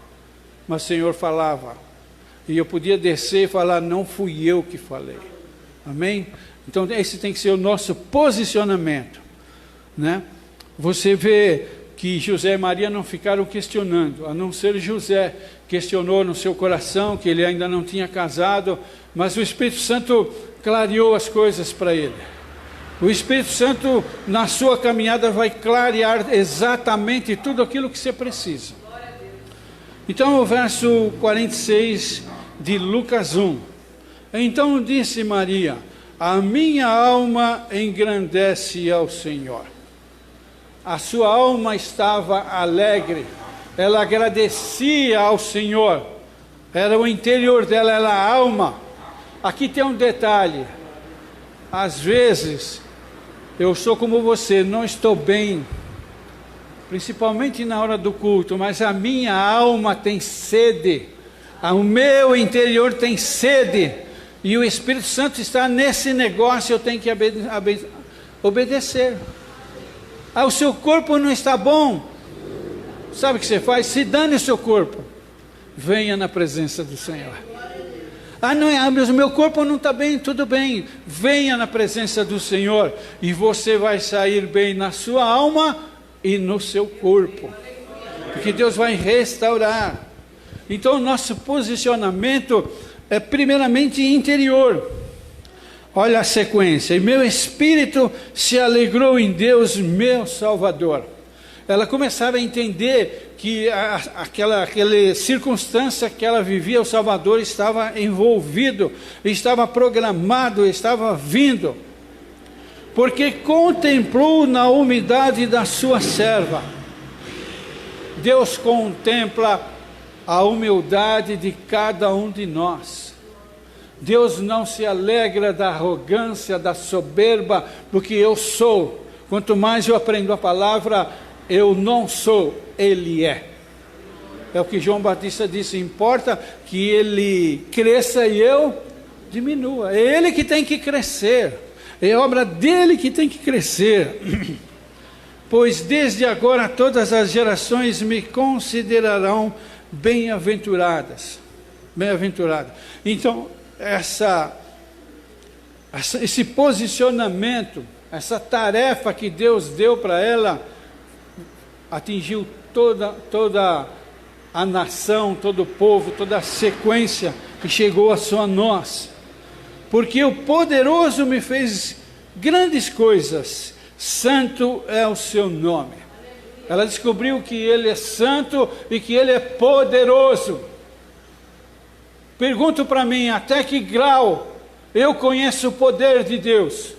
Mas o Senhor falava, e eu podia descer e falar: não fui eu que falei. Amém? Então esse tem que ser o nosso posicionamento, né? Você vê que José e Maria não ficaram questionando, a não ser José questionou no seu coração que ele ainda não tinha casado, mas o Espírito Santo clareou as coisas para ele. O Espírito Santo, na sua caminhada, vai clarear exatamente tudo aquilo que você precisa. Então, o verso 46 de Lucas 1. Então disse Maria: a minha alma engrandece ao Senhor. A sua alma estava alegre, ela agradecia ao Senhor, era o interior dela, era a alma. Aqui tem um detalhe: às vezes eu sou como você, não estou bem, principalmente na hora do culto, mas a minha alma tem sede, o meu interior tem sede, e o Espírito Santo está nesse negócio, eu tenho que obedecer. O seu corpo não está bom, sabe o que você faz? Se dane o seu corpo, venha na presença do Senhor. Mas o meu corpo não está bem, tudo bem, venha na presença do Senhor, e você vai sair bem na sua alma e no seu corpo, porque Deus vai restaurar. Então o nosso posicionamento é primeiramente interior. Olha a sequência: e meu espírito se alegrou em Deus, meu Salvador. Ela começava a entender que aquela circunstância que ela vivia, o Salvador estava envolvido, estava programado, estava vindo, porque contemplou na humildade da sua serva. Deus contempla a humildade de cada um de nós. Deus não se alegra da arrogância, da soberba, do que eu sou. Quanto mais eu aprendo a palavra, eu não sou, Ele é. É o que João Batista disse: importa que Ele cresça e eu diminua. É Ele que tem que crescer, é obra dEle que tem que crescer. Pois desde agora todas as gerações me considerarão bem-aventuradas. Bem-aventurada. Então, esse posicionamento, essa tarefa que Deus deu para ela, atingiu toda a nação, todo o povo, toda a sequência que chegou a só nós. Porque o poderoso me fez grandes coisas, santo é o seu nome. Ela descobriu que Ele é santo e que Ele é poderoso. Pergunto para mim: até que grau eu conheço o poder de Deus?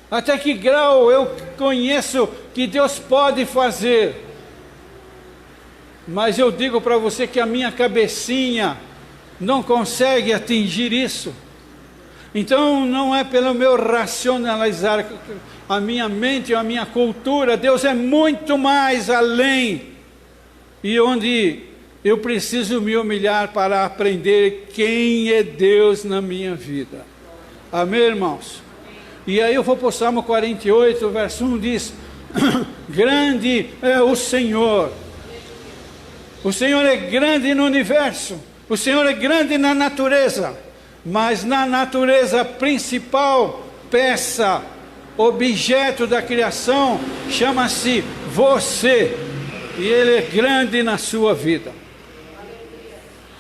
Até que grau eu conheço que Deus pode fazer? Mas eu digo para você que a minha cabecinha não consegue atingir isso. Então não é pelo meu racionalizar a minha mente, a minha cultura. Deus é muito mais além. E onde eu preciso me humilhar para aprender quem é Deus na minha vida. Amém, irmãos? E aí eu vou para o Salmo 48, verso 1, diz: grande é o Senhor. O Senhor é grande no universo. O Senhor é grande na natureza. Mas na natureza principal, peça, objeto da criação, chama-se você. E Ele é grande na sua vida.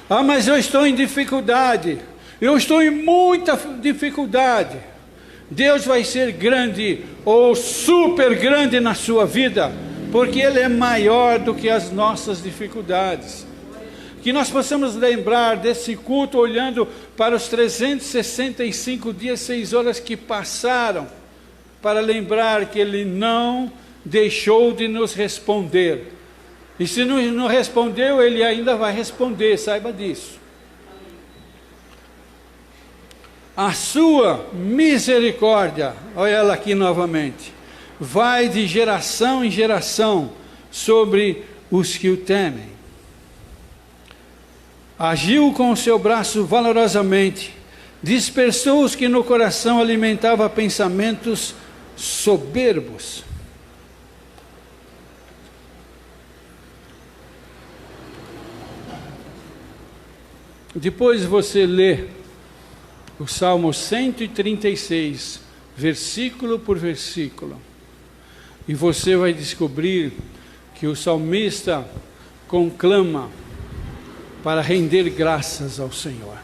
Ah, mas eu estou em dificuldade. Eu estou em muita dificuldade. Deus vai ser grande ou super grande na sua vida, porque Ele é maior do que as nossas dificuldades. Que nós possamos lembrar desse culto olhando para os 365 dias, 6 horas que passaram, para lembrar que Ele não deixou de nos responder. E se não respondeu, Ele ainda vai responder, saiba disso. A sua misericórdia, olha ela aqui novamente, vai de geração em geração sobre os que o temem. Agiu com o seu braço valorosamente, dispersou os que no coração alimentavam pensamentos soberbos. Depois você lê o Salmo 136, versículo por versículo, e você vai descobrir que o salmista conclama para render graças ao Senhor.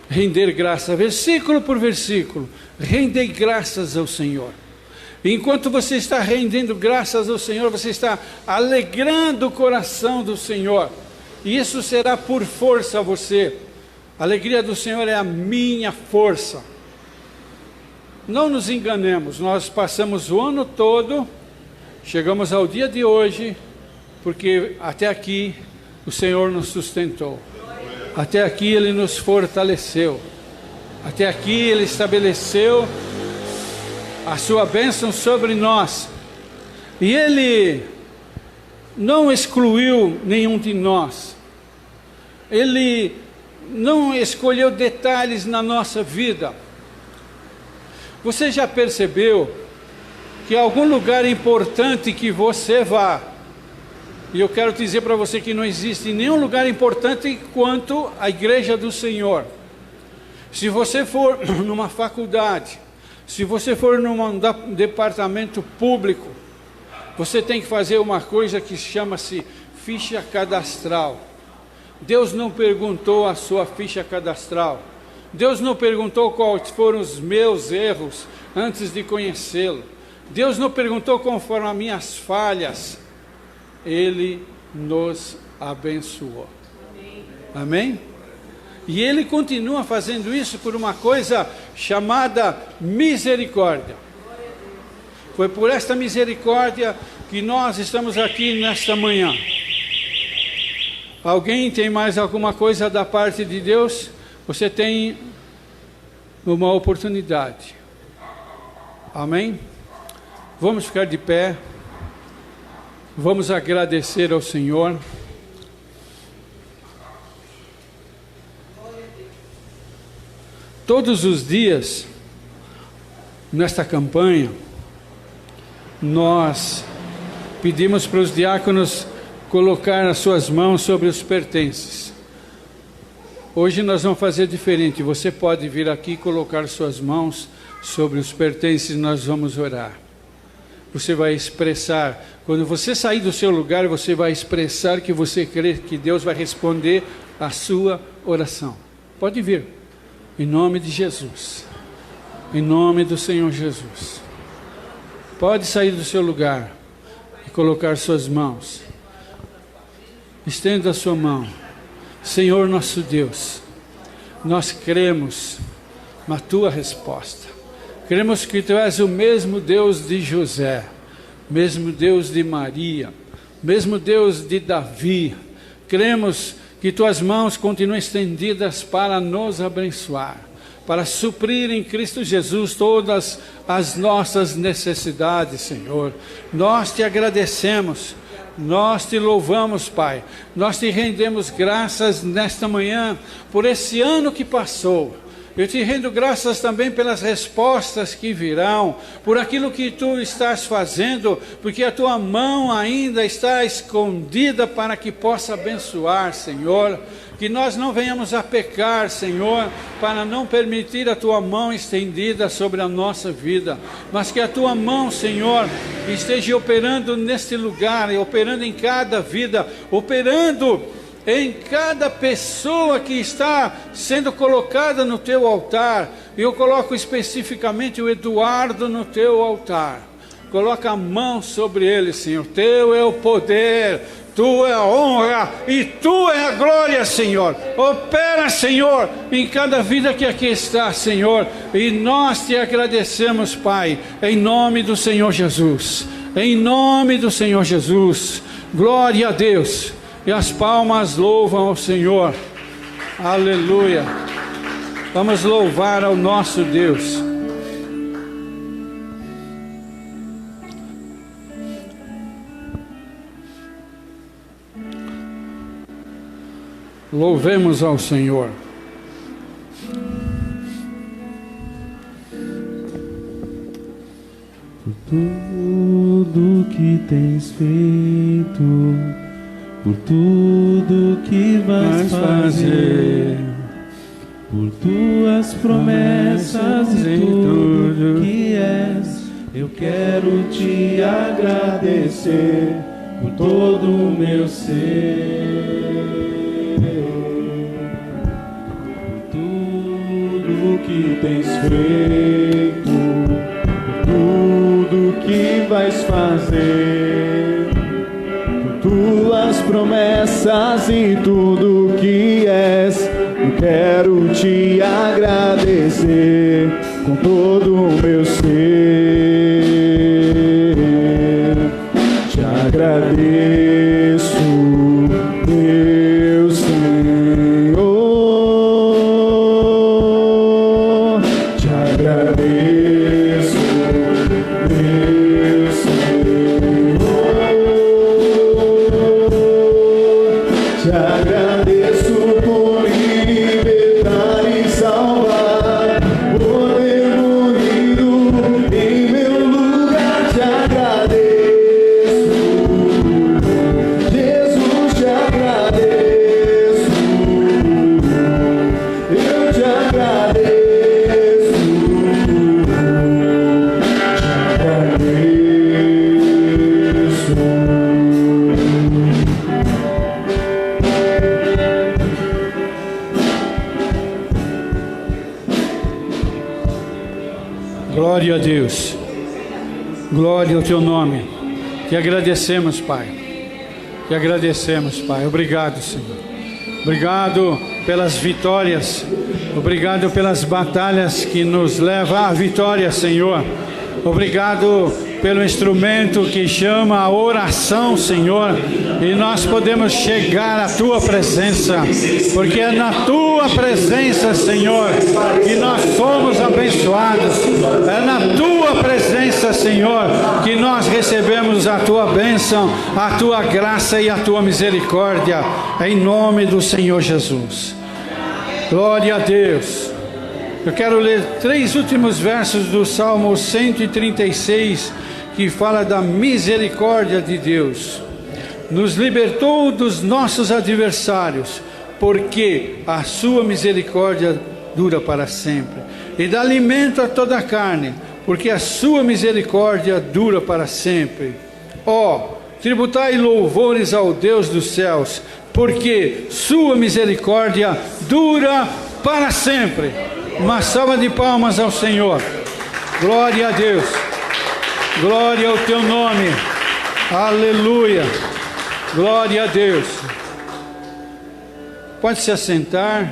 Render graças, versículo por versículo, render graças ao Senhor. Enquanto você está rendendo graças ao Senhor, você está alegrando o coração do Senhor. E isso será por força a você. A alegria do Senhor é a minha força. Não nos enganemos, nós passamos o ano todo, chegamos ao dia de hoje, porque até aqui o Senhor nos sustentou. Até aqui Ele nos fortaleceu. Até aqui Ele estabeleceu a sua bênção sobre nós. E Ele não excluiu nenhum de nós. Ele não escolheu detalhes na nossa vida. Você já percebeu que algum lugar importante que você vá, e eu quero dizer para você que não existe nenhum lugar importante quanto a igreja do Senhor. Se você for numa faculdade, se você for num departamento público, você tem que fazer uma coisa que chama-se ficha cadastral. Deus não perguntou a sua ficha cadastral. Deus não perguntou quais foram os meus erros antes de conhecê-lo. Deus não perguntou conforme as minhas falhas. Ele nos abençoou. Amém? E Ele continua fazendo isso por uma coisa chamada misericórdia. Foi por esta misericórdia que nós estamos aqui nesta manhã. Alguém tem mais alguma coisa da parte de Deus? Você tem uma oportunidade. Amém? Vamos ficar de pé. Vamos agradecer ao Senhor. Todos os dias, nesta campanha, nós pedimos para os diáconos colocar as suas mãos sobre os pertences. Hoje nós vamos fazer diferente. Você pode vir aqui e colocar suas mãos sobre os pertences e nós vamos orar. Você vai expressar, quando você sair do seu lugar, você vai expressar que você crê que Deus vai responder a sua oração. Pode vir, em nome de Jesus, em nome do Senhor Jesus. Pode sair do seu lugar e colocar suas mãos. Estenda a sua mão. Senhor nosso Deus, nós cremos na Tua resposta. Cremos que Tu és o mesmo Deus de José, mesmo Deus de Maria, mesmo Deus de Davi. Cremos que Tuas mãos continuam estendidas para nos abençoar. para suprir em Cristo Jesus todas as nossas necessidades, Senhor. Nós te agradecemos, nós te louvamos, Pai. Nós te rendemos graças nesta manhã por esse ano que passou. Eu te rendo graças também pelas respostas que virão, por aquilo que tu estás fazendo, porque a tua mão ainda está escondida para que possa abençoar, Senhor. Que nós não venhamos a pecar, Senhor, para não permitir a tua mão estendida sobre a nossa vida, mas que a tua mão, Senhor, esteja operando neste lugar, operando em cada vida, operando em cada pessoa que está sendo colocada no teu altar. Eu coloco especificamente o Eduardo no teu altar. Coloca a mão sobre ele, Senhor. Teu é o poder, tu é a honra e tu é a glória, Senhor. Opera, Senhor, em cada vida que aqui está, Senhor. E nós te agradecemos, Pai, em nome do Senhor Jesus. Em nome do Senhor Jesus. Glória a Deus. E as palmas louvam ao Senhor. Aleluia. Vamos louvar ao nosso Deus. Louvemos ao Senhor. Por tudo que tens feito, por tudo que vais fazer, por tuas promessas e tudo que és, eu quero te agradecer por todo o meu ser. Por tudo que tens feito, por tudo que vais fazer, tuas promessas e tudo que és, eu quero te agradecer com todo o meu ser. Te agradeço, meu Senhor. Te agradeço, meu Senhor. Te agradeço por libertar e salvar, por ter morrido em meu lugar. Te agradeço, Jesus, te agradeço, eu te agradeço, te agradeço. Glória a Deus. Glória ao teu nome. Te agradecemos, Pai. Te agradecemos, Pai. Obrigado, Senhor. Obrigado pelas vitórias. Obrigado pelas batalhas que nos levam à vitória, Senhor. Obrigado pelo instrumento que chama a oração, Senhor. E nós podemos chegar à tua presença, porque é na tua presença, Senhor, que nós somos abençoados. É na tua presença, Senhor, que nós recebemos a tua bênção, a tua graça e a tua misericórdia, em nome do Senhor Jesus. Glória a Deus. Eu quero ler 3 últimos versos do Salmo 136, que fala da misericórdia de Deus. Nos libertou dos nossos adversários, porque a sua misericórdia dura para sempre. E dá alimento a toda a carne, porque a sua misericórdia dura para sempre. Ó, tributai louvores ao Deus dos céus, porque sua misericórdia dura para sempre. Uma salva de palmas ao Senhor. Glória a Deus. Glória ao teu nome. Aleluia. Glória a Deus. Pode se assentar.